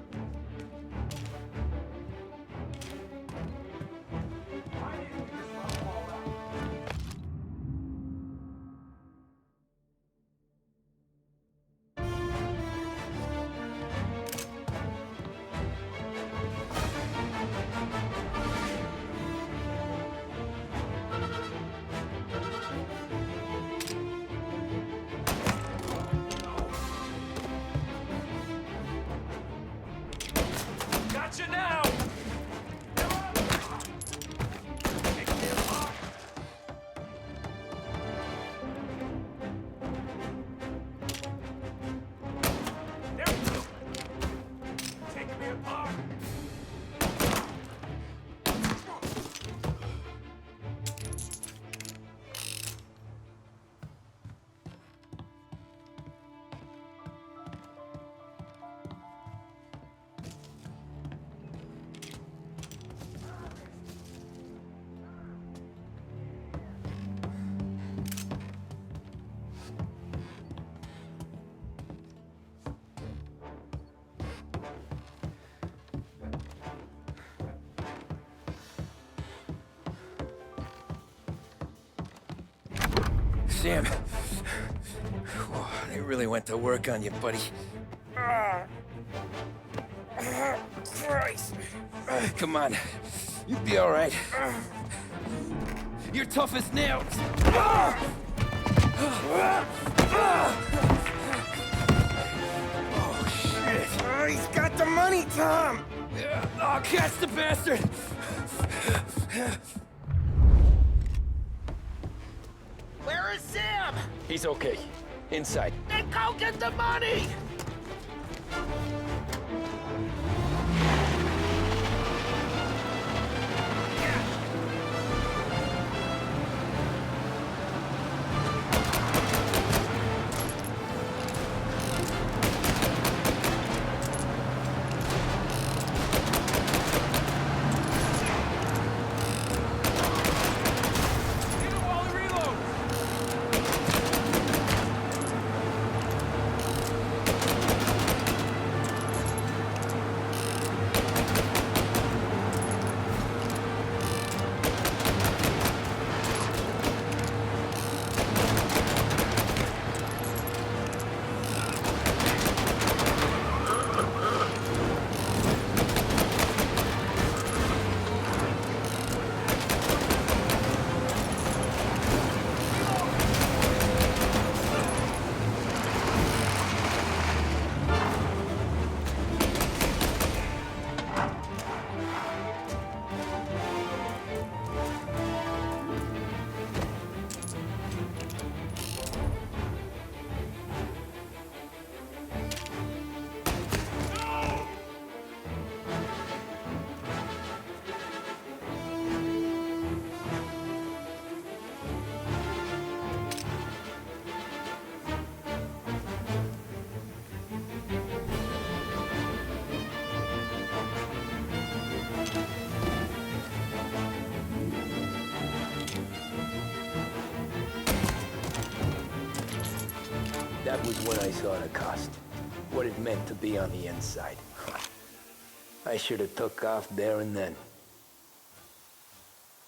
Gotcha now! There we go! Taking me apart! Sam. Whoa, they really went to work on you, buddy. Christ. Come on. You'll be all right. You're tough as nails. Oh, shit. Oh, he's got the money, Tom. Oh, catch the bastard. Where is Sam? He's okay. Inside. Then go get the money! That was when I saw the cost. What it meant to be on the inside. I should have took off there and then.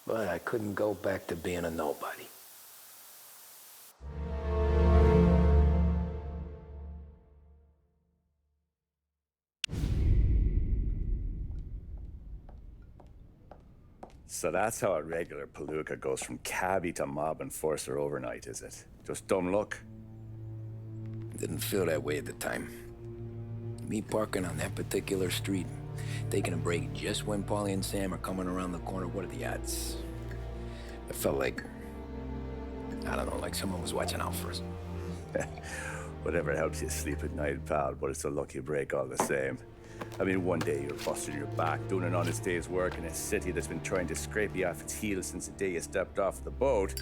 But I couldn't go back to being a nobody. So that's how a regular palooka goes from cabbie to mob enforcer overnight, is it? Just dumb luck? Didn't feel that way at the time. Me parking on that particular street, taking a break just when Paulie and Sam are coming around the corner, what are the odds? I felt like I don't know, like someone was watching out for us. Whatever helps you sleep at night, pal, but it's a lucky break all the same. I mean, one day you're busting your back, doing an honest day's work in a city that's been trying to scrape you off its heels since the day you stepped off the boat,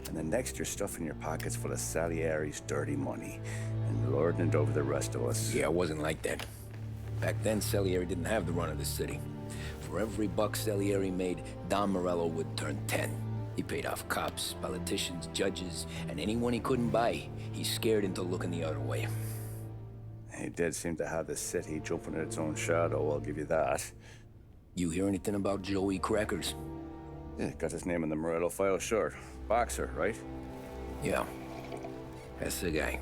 and the next you're stuffing your pockets full of Salieri's dirty money and lording it over the rest of us. Yeah, it wasn't like that. Back then, Salieri didn't have the run of the city. For every buck Salieri made, Don Morello would turn 10. He paid off cops, politicians, judges, and anyone he couldn't buy, he scared into looking the other way. He did seem to have the city jumping at its own shadow, I'll give you that. You hear anything about Joey Crackers? Yeah, got his name in the Morello file, sure. Boxer, right? Yeah, that's the guy.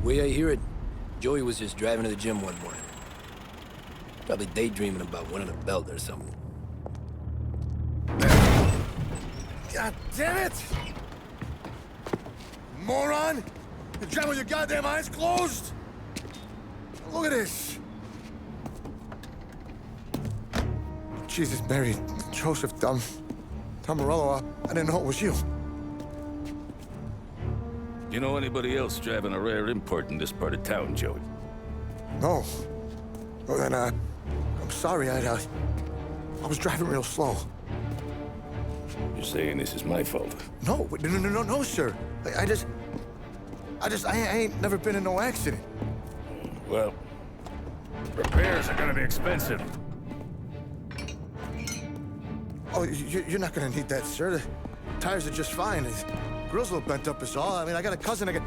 The way I hear it, Joey was just driving to the gym one morning. Probably daydreaming about winning a belt or something. God damn it! Moron! You're driving with your goddamn eyes closed? Look at this! Jesus, Mary, Joseph, Tom Morello, I didn't know it was you. You know anybody else driving a rare import in this part of town, Joey? No. Well, then, I'm sorry, I was driving real slow. You're saying this is my fault? No, no, sir. I ain't never been in no accident. Well, repairs are gonna be expensive. Oh, you're not gonna need that, sir. The tires are just fine. The grill's a little bent up is all. I mean, I got a cousin I can...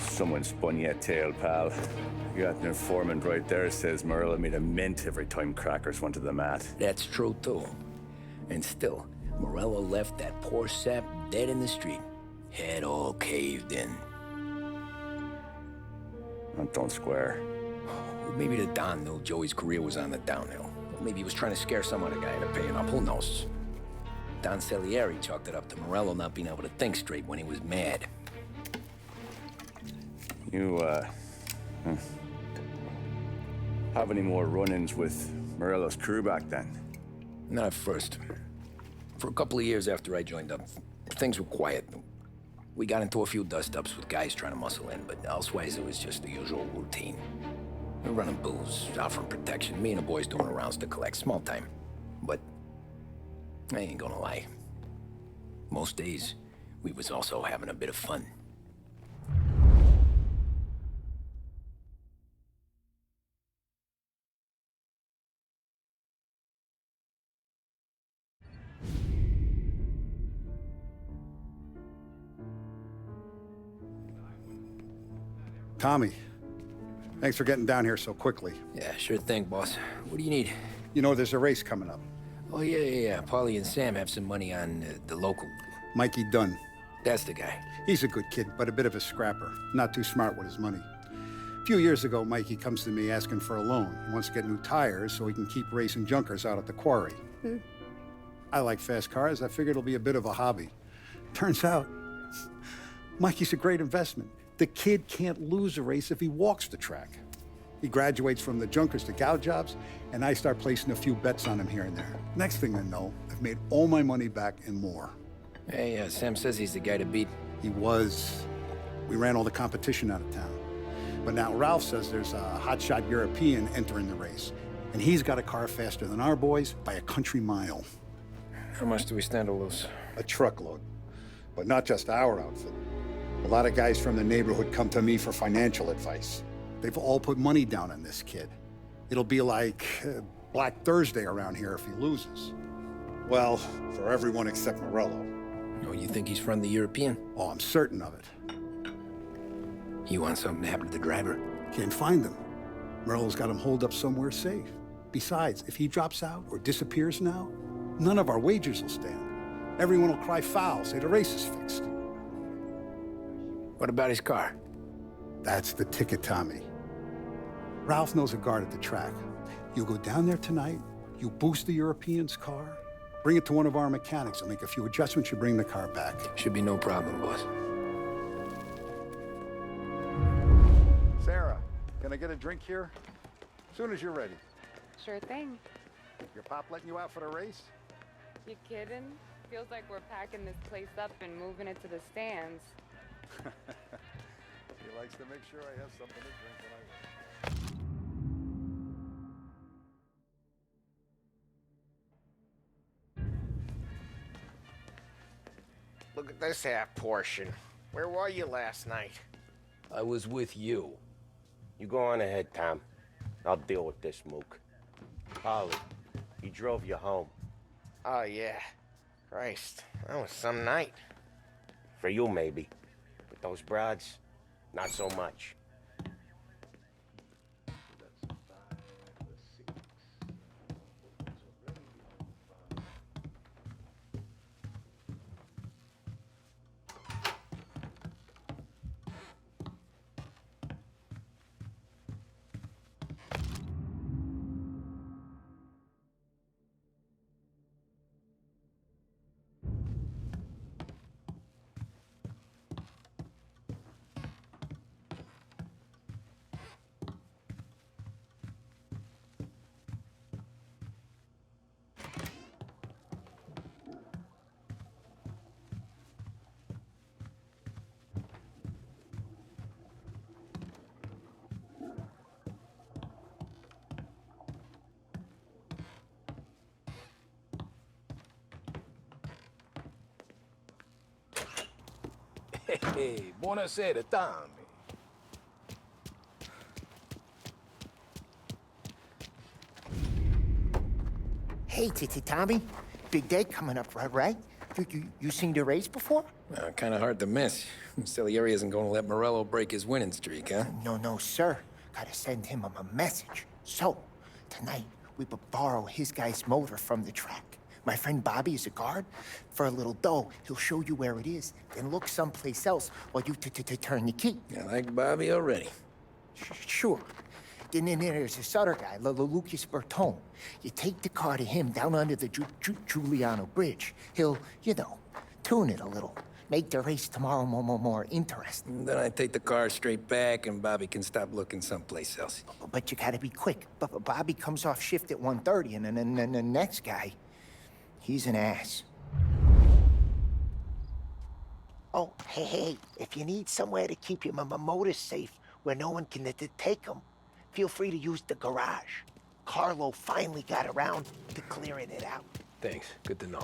Someone spun you a tale, pal. You got an informant right there says Morello made a mint every time Crackers went to the mat. That's true, too. And still, Morello left that poor sap dead in the street. Head all caved in. Don't square. Maybe the Don knew Joey's career was on the downhill. Or maybe he was trying to scare some other guy into paying up. Who knows? Don Salieri chalked it up to Morello not being able to think straight when he was mad. You, have any more run-ins with Morello's crew back then? Not at first. For a couple of years after I joined up, things were quiet. We got into a few dust-ups with guys trying to muscle in, but elsewise it was just the usual routine. We're running booze, offering protection, me and the boys doing rounds to collect, small time. But I ain't gonna lie. Most days, we was also having a bit of fun. Tommy, thanks for getting down here so quickly. Yeah, sure thing, boss. What do you need? You know, there's a race coming up. Oh, yeah. Paulie and Sam have some money on the local. Mikey Dunn. That's the guy. He's a good kid, but a bit of a scrapper. Not too smart with his money. A few years ago, Mikey comes to me asking for a loan. He wants to get new tires so he can keep racing junkers out at the quarry. I like fast cars. I figured it'll be a bit of a hobby. Turns out, Mikey's a great investment. The kid can't lose a race if he walks the track. He graduates from the junkers to gal jobs, and I start placing a few bets on him here and there. Next thing I know, I've made all my money back and more. Hey, Sam says he's the guy to beat. He was. We ran all the competition out of town. But now Ralph says there's a hotshot European entering the race, and he's got a car faster than our boys by a country mile. How much do we stand to lose? A truckload. But not just our outfit. A lot of guys from the neighborhood come to me for financial advice. They've all put money down on this kid. It'll be like Black Thursday around here if he loses. Well, for everyone except Morello. Oh, you think he's from the European? Oh, I'm certain of it. You want something to happen to the driver? Can't find him. Morello's got him holed up somewhere safe. Besides, if he drops out or disappears now, none of our wagers will stand. Everyone will cry foul, say the race is fixed. What about his car? That's the ticket, Tommy. Ralph knows a guard at the track. You go down there tonight, you boost the European's car, bring it to one of our mechanics, and make a few adjustments, you bring the car back. Should be no problem, boss. Sarah, can I get a drink here? As soon as you're ready. Sure thing. Your pop letting you out for the race? You kidding? Feels like we're packing this place up and moving it to the stands. He likes to make sure I have something to drink when I win. Look at this half portion. Where were you last night? I was with you. You go on ahead, Tom. I'll deal with this mook. Polly, he drove you home. Oh, yeah. Christ, that was some night. For you, maybe. But those broads, not so much. Hey, buonasera, Tommy. Hey, Tommy. Big day coming up, right? You seen the race before? Kind of hard to miss. Salieri isn't going to let Morello break his winning streak, huh? No, sir. Gotta send him a message. So, tonight, we borrow his guy's motor from the track. My friend Bobby is a guard. For a little dough, he'll show you where it is, then look someplace else while you turn the key. I like Bobby already. Sure. Then there's this other guy, Lucas Bertone. You take the car to him down under the Giuliano Bridge. He'll, tune it a little. Make the race tomorrow more interesting. Then I take the car straight back and Bobby can stop looking someplace else. But you gotta be quick. But Bobby comes off shift at 1:30, and then the next guy, he's an ass. Oh, hey, if you need somewhere to keep your motor safe where no one can take them, feel free to use the garage. Carlo finally got around to clearing it out. Thanks. Good to know.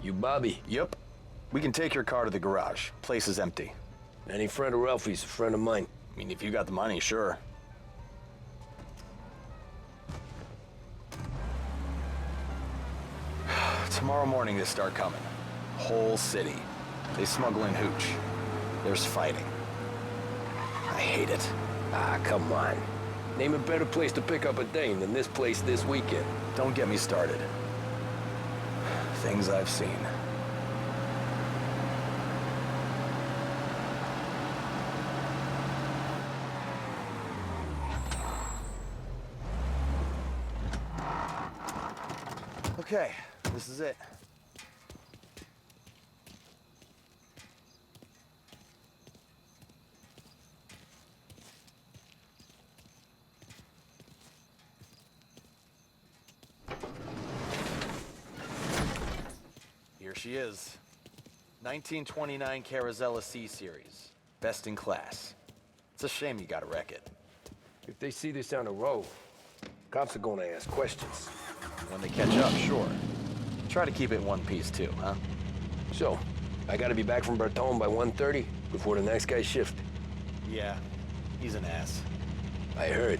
You Bobby? Yep. We can take your car to the garage. Place is empty. Any friend of Ralphie's, a friend of mine. I mean, if you got the money, sure. Tomorrow morning they start coming. Whole city. They smuggle in hooch. There's fighting. I hate it. Ah, come on. Name a better place to pick up a dame than this place this weekend. Don't get me started. Things I've seen. Okay, this is it. Here she is. 1929 Carazella C Series. Best in class. It's a shame you gotta wreck it. If they see this on the road, cops are gonna ask questions. When they catch up, sure. Try to keep it in one piece too, huh? So, I gotta be back from Bertone by 1:30 before the next guy's shift. Yeah, he's an ass. I heard.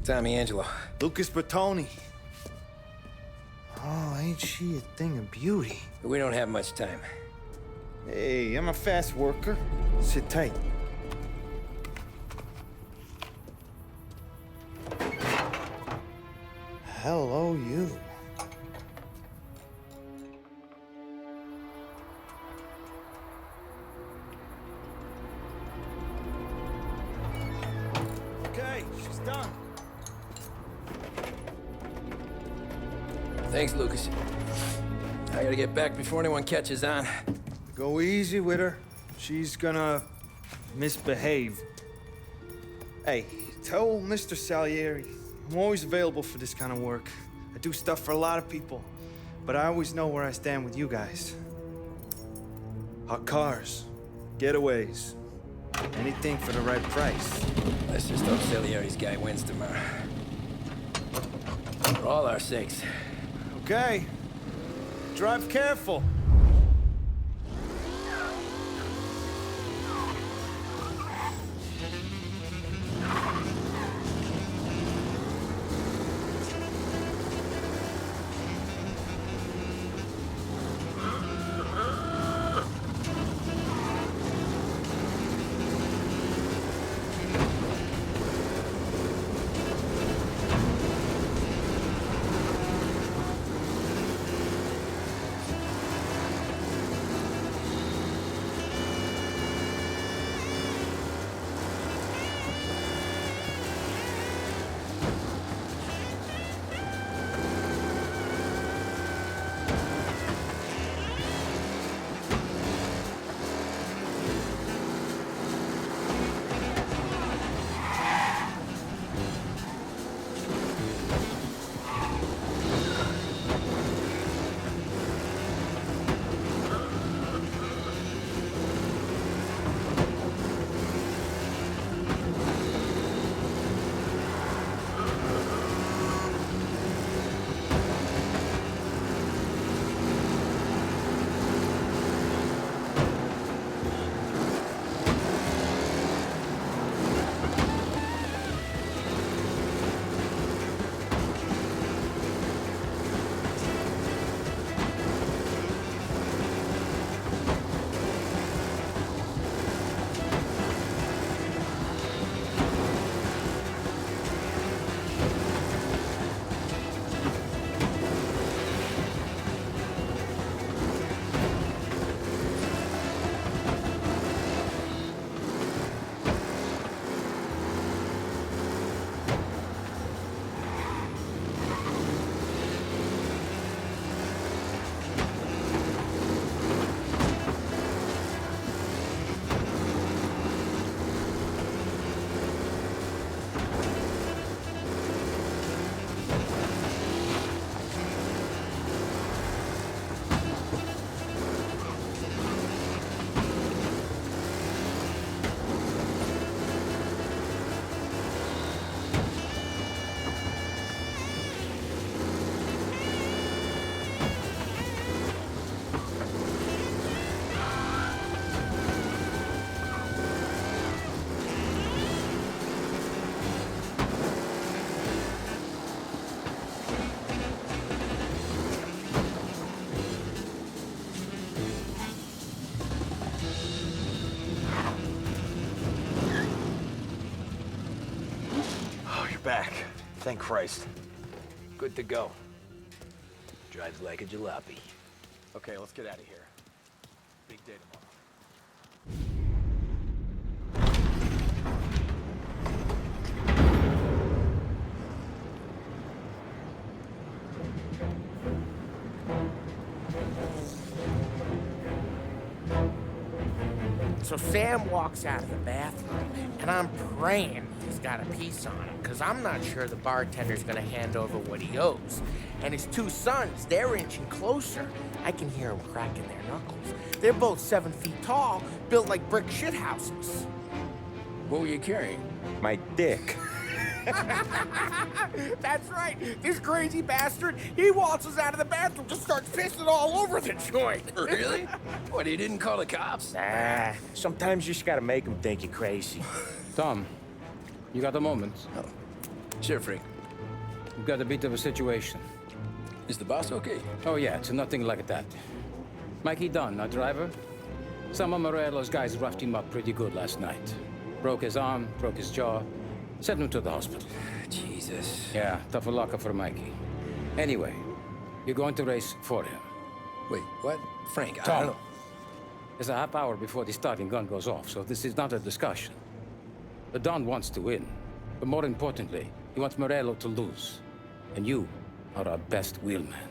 Tommy Angelo. Lucas Bertoni. Oh, ain't she a thing of beauty? We don't have much time. Hey, I'm a fast worker. Sit tight. Hello, you. Okay, she's done. Thanks, Lucas. I gotta get back before anyone catches on. Go easy with her. She's gonna misbehave. Hey, tell Mr. Salieri I'm always available for this kind of work. I do stuff for a lot of people, but I always know where I stand with you guys. Hot cars, getaways, anything for the right price. Let's just hope Salieri's guy wins tomorrow. For all our sakes. Okay. Drive careful. Thank Christ. Good to go. Drives like a jalopy. Okay, let's get out of here. Big day tomorrow. So Sam walks out of the bathroom, and I'm praying he's got a piece on him, because I'm not sure the bartender's gonna hand over what he owes. And his two sons, they're inching closer. I can hear them cracking their knuckles. They're both 7 feet tall, built like brick shithouses. What were you carrying? My dick. That's right. This crazy bastard, he waltzes out of the bathroom, just starts pissing all over the joint. Really? What, he didn't call the cops? Nah, sometimes you just gotta make them think you're crazy. Tom, you got a moment? Oh. Sure, Frank. We've got a bit of a situation. Is the boss okay? Oh yeah, it's nothing like that. Mikey Dunn, our driver. Some of Morello's guys roughed him up pretty good last night. Broke his arm, broke his jaw. Sent him to the hospital. Jesus. Yeah, tough luck for Mikey. Anyway, you're going to race for him. Wait, what? Frank, I Tom, don't know. there's a half hour before the starting gun goes off, so this is not a discussion. The Don wants to win, but more importantly, he wants Morello to lose. And you are our best wheelman.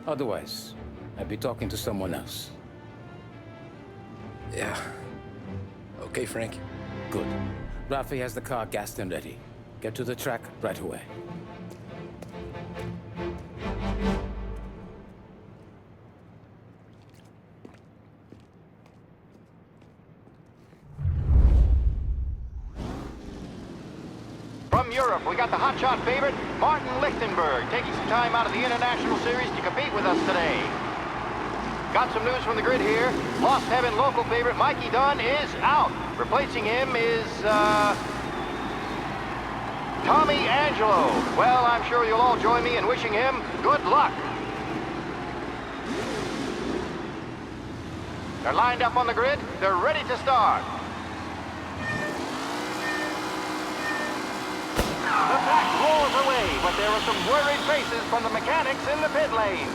Otherwise, I'd be talking to someone else. Yeah. Okay, Frank. Good. Rafi has the car gassed and ready. Get to the track right away. From Europe, we got the hotshot favorite, Martin Lichtenberg, taking some time out of the International Series to compete with us today. Got some news from the grid here. Lost Heaven local favorite Mikey Dunn is out. Replacing him is, Tommy Angelo. Well, I'm sure you'll all join me in wishing him good luck. They're lined up on the grid. They're ready to start. The pack roars away, but there are some worried faces from the mechanics in the pit lane.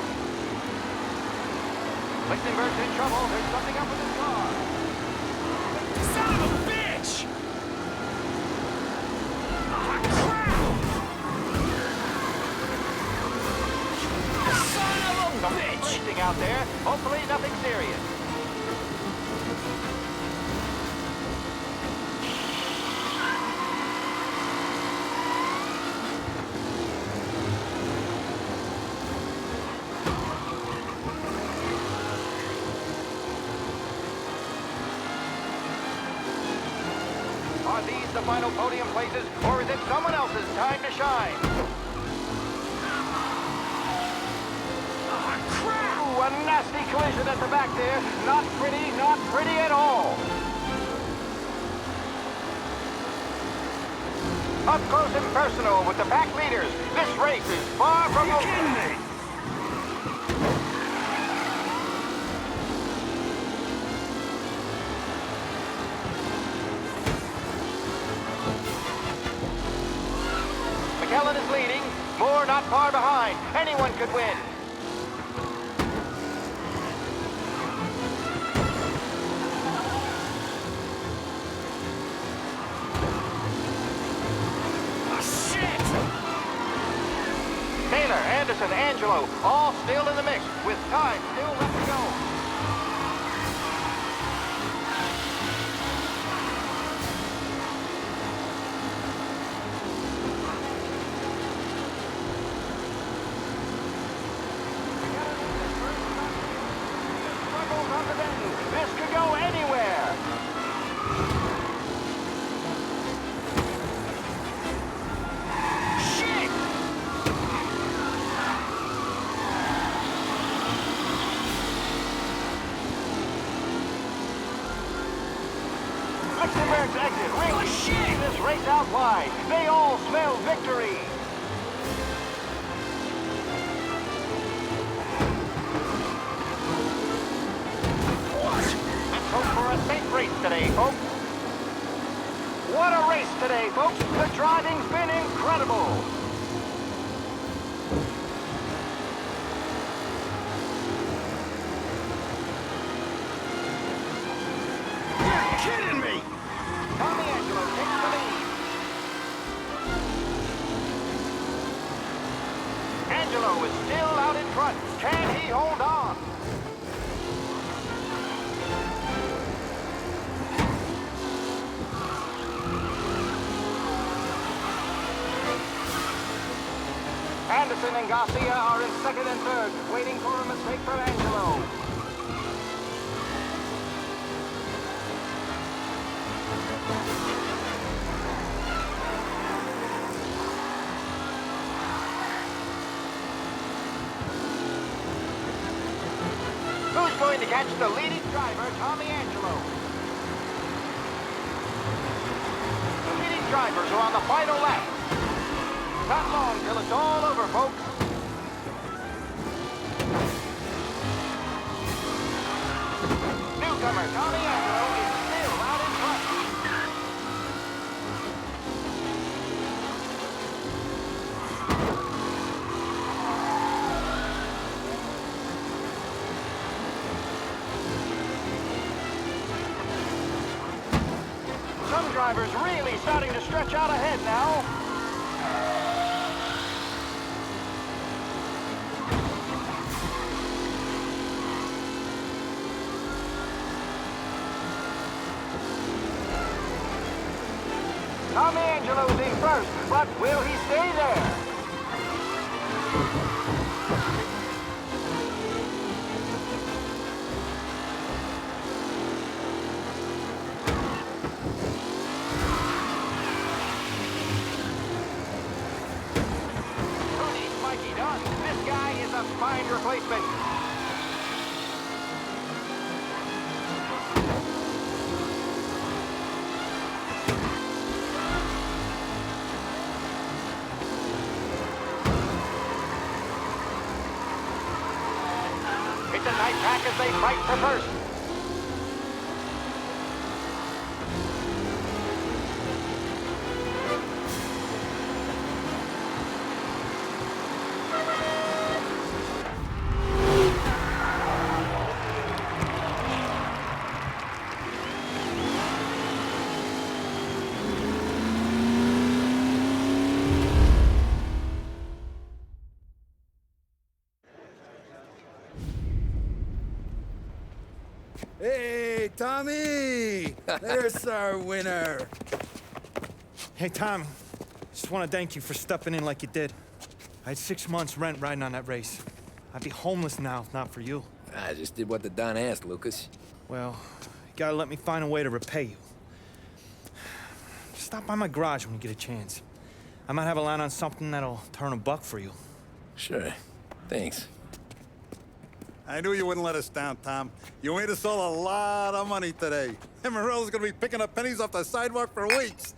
Lichtenberg's in trouble. There's something up with his car. Son of a bitch! Ah, crap! Son of a bitch! Racing out there. Hopefully nothing serious. Are these the final podium places, or is it someone else's time to shine? Ah, crap! Ooh, a nasty collision at the back there. Not pretty at all. Up close and personal with the pack leaders. This race is far from over. Are you kidding me? McKellen is leading. Moore not far behind. Anyone could win. Taylor, Anderson, Angelo, all still in the mix, with time still left to go. Struggles on the bend. This could go anywhere. Lichtenberg's exit really shooting this race out wide. They all smell victory. What? Let's hope for a safe race today, folks. What a race today, folks. The driving's been incredible. Angelo is still out in front. Can he hold on? Anderson and Garcia are in second and third, waiting for a mistake from Angelo. Who's going to catch the leading driver, Tommy Angelo? The leading drivers are on the final lap. Not long till it's all over, folks. Newcomer Tommy Angelo is still out in front. Some drivers really starting to stretch out ahead now. Tommy Angelo's in first, but will he stay there? Who needs Mikey Dunn? This guy is a fine replacement. It's a night pack as they fight for first. Hey, Tommy! There's our winner. Hey, Tom. Just want to thank you for stepping in like you did. I had 6 months rent riding on that race. I'd be homeless now if not for you. I just did what the Don asked, Lucas. Well, you gotta let me find a way to repay you. Stop by my garage when you get a chance. I might have a line on something that'll turn a buck for you. Sure. Thanks. I knew you wouldn't let us down, Tom. You made us all a lot of money today. And Morello's gonna be picking up pennies off the sidewalk for weeks.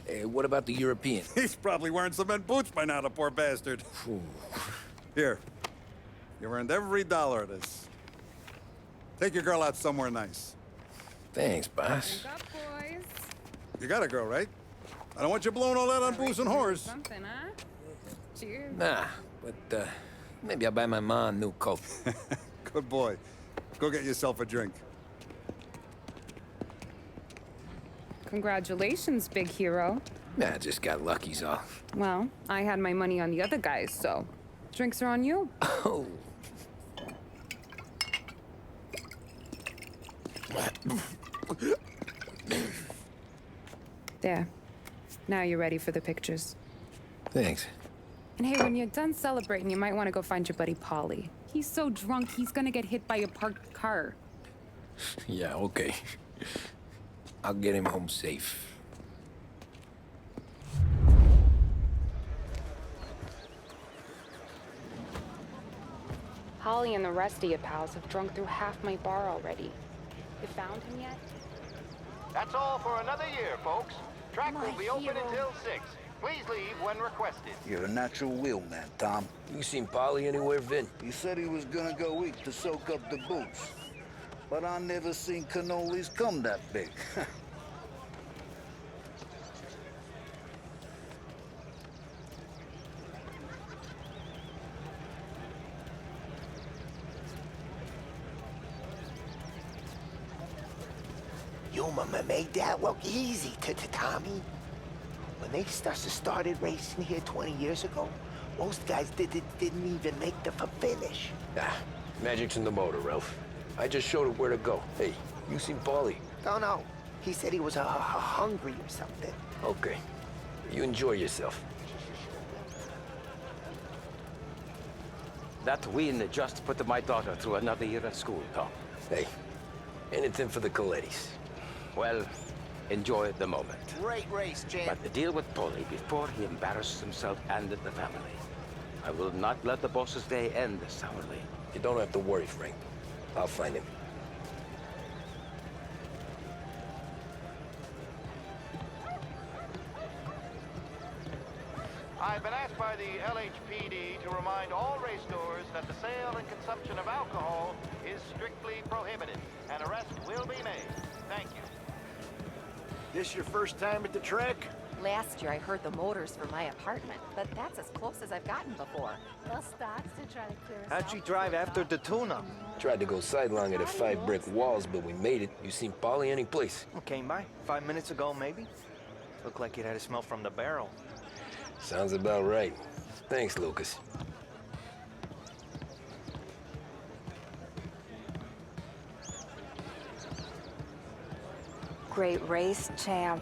Hey, what about the European? He's probably wearing cement boots by now, the poor bastard. Here. You earned every dollar of this. Take your girl out somewhere nice. Thanks, boss. Drink up, boys. You got a girl, right? I don't want you blowing all that on booze and whores. Something, huh? Cheers. Nah, but, maybe I'll buy my mom a new coat. Good boy. Go get yourself a drink. Congratulations, big hero. Nah, just got lucky's all. Well, I had my money on the other guys, so drinks are on you. Oh. There. Now you're ready for the pictures. Thanks. And hey, when you're done celebrating, you might want to go find your buddy Paulie. He's so drunk, he's gonna get hit by a parked car. Yeah, okay. I'll get him home safe. Holly and the rest of your pals have drunk through half my bar already. You found him yet? That's all for another year, folks. Track will be open until 6. Please leave when requested. You're a natural wheelman, Tom. You seen Polly anywhere, Vin? He said he was gonna go eat to soak up the boots. But I never seen cannolis come that big. You made that look easy to Tommy. When they started racing here 20 years ago, Most guys didn't even make the finish. Ah, magic's in the motor, Ralph. I just showed it where to go. Hey, you seen Paulie? No. He said he was hungry or something. Okay. You enjoy yourself. That win just put my daughter through another year at school, Tom. Hey, anything for the Colettis. Well, enjoy the moment. Great race, champ. But deal with Paulie before he embarrasses himself and the family. I will not let the boss's day end sourly. You don't have to worry, Frank. I'll find him. I've been asked by the LHPD to remind all race goers that the sale and consumption of alcohol is strictly prohibited. An arrest will be made. Thank you. This your first time at the track? Last year I heard the motors for my apartment, but that's as close as I've gotten before. They'll start to try to clear us How'd you drive after the tune-up? Tried to go sidelong at 5 brick walls, but we made it. You seen Paulie any place? Came by 5 minutes ago, maybe. Looked like it had a smell from the barrel. Sounds about right. Thanks, Lucas. Great race, champ.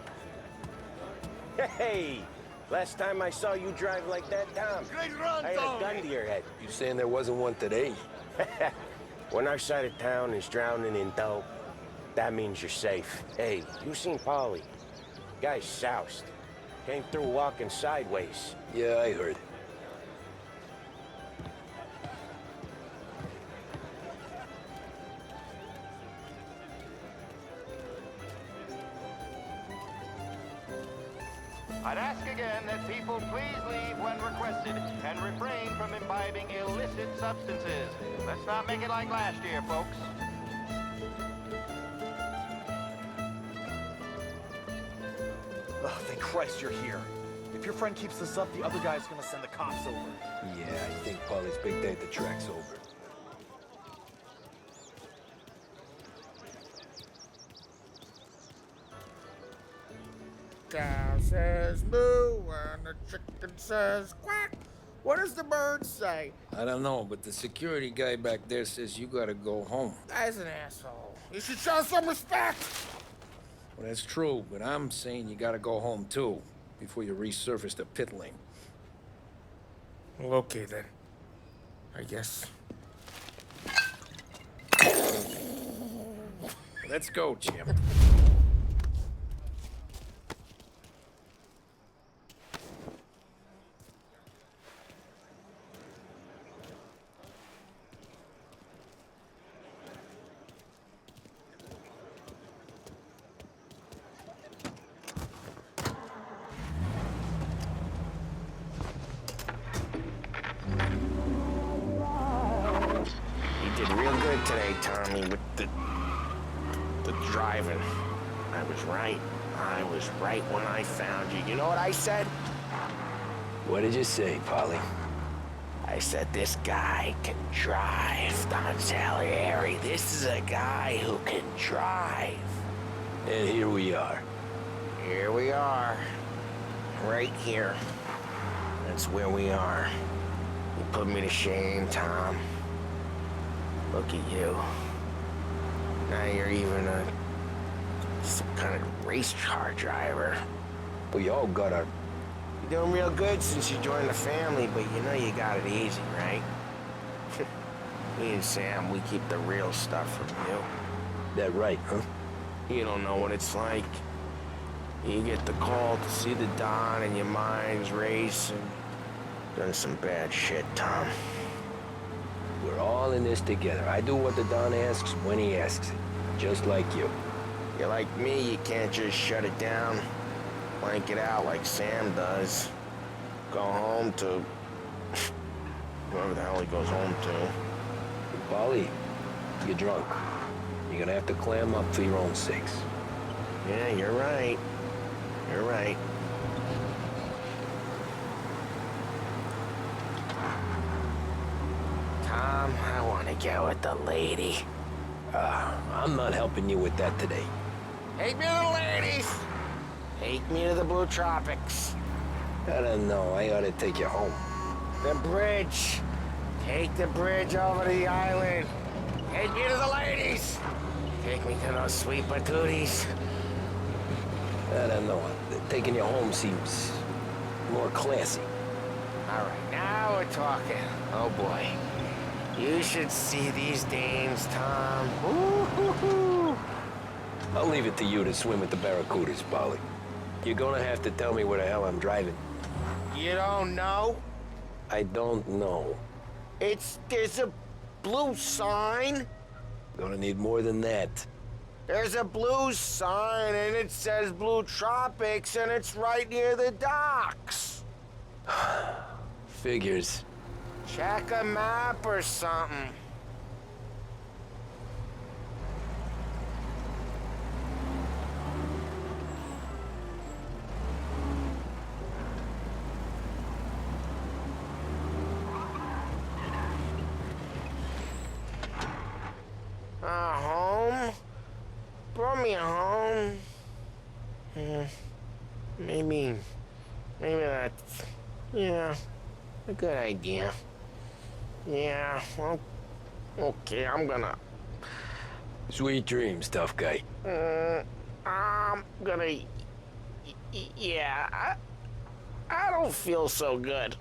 Hey! Last time I saw you drive like that, Tom, Great run, I had a gun to your head. You saying there wasn't one today? When our side of town is drowning in dope, that means you're safe. Hey, you seen Paulie? Guy's soused. Came through walking sideways. Yeah, I heard. I'd ask again that people please leave when requested and refrain from imbibing illicit substances. Let's not make it like last year, folks. Oh, thank Christ you're here. If your friend keeps this up, the other guy's gonna send the cops over. Yeah, I think Paulie's big day at the track's over. Cow says moo and the chicken says quack. What does the bird say? I don't know, but the security guy back there says you gotta go home. Guy's an asshole. You should show some respect. Well, that's true, but I'm saying you gotta go home too, before you resurface the pit lane. Well, okay then. I guess. Let's go, champ. You did real good today, Tommy, with the driving. I was right. I was right when I found you. You know what I said? What did you say, Paulie? I said, this guy can drive, Don Salieri. This is a guy who can drive. And here we are. Here we are. Right here. That's where we are. You put me to shame, Tom. Look at you. Now you're even some kind of race car driver. We all got our... You're doing real good since you joined the family, but you know you got it easy, right? Me and Sam, we keep the real stuff from you. That right, huh? You don't know what it's like. You get the call to see the Don and your mind's racing. Done some bad shit, Tom. We're all in this together. I do what the Don asks when he asks it. Just like you. You're like me, you can't just shut it down. Blank it out like Sam does. Go home to... whoever the hell he goes home to. Paulie, you're drunk. You're gonna have to clam up for your own sakes. Yeah, you're right. You're right. Tom, I want to get with the lady. I'm not helping you with that today. Take me to the ladies. Take me to the Blue Tropics. I don't know. I ought to take you home. The bridge. Take the bridge over to the island. Take me to the ladies. Take me to those sweet patooties. I don't know. Taking you home seems more classy. All right, now we're talking. Oh boy. You should see these dames, Tom. Ooh-hoo-hoo. I'll leave it to you to swim with the barracudas, Polly. You're gonna have to tell me where the hell I'm driving. You don't know? I don't know. There's a blue sign. Gonna need more than that. There's a blue sign and it says Blue Tropics and it's right near the docks. Figures. Check a map or something. Home? Brought me home. Maybe that's, yeah, a good idea. Yeah, well, okay, I'm gonna... Sweet dreams, tough guy. I'm gonna... Yeah, I don't feel so good.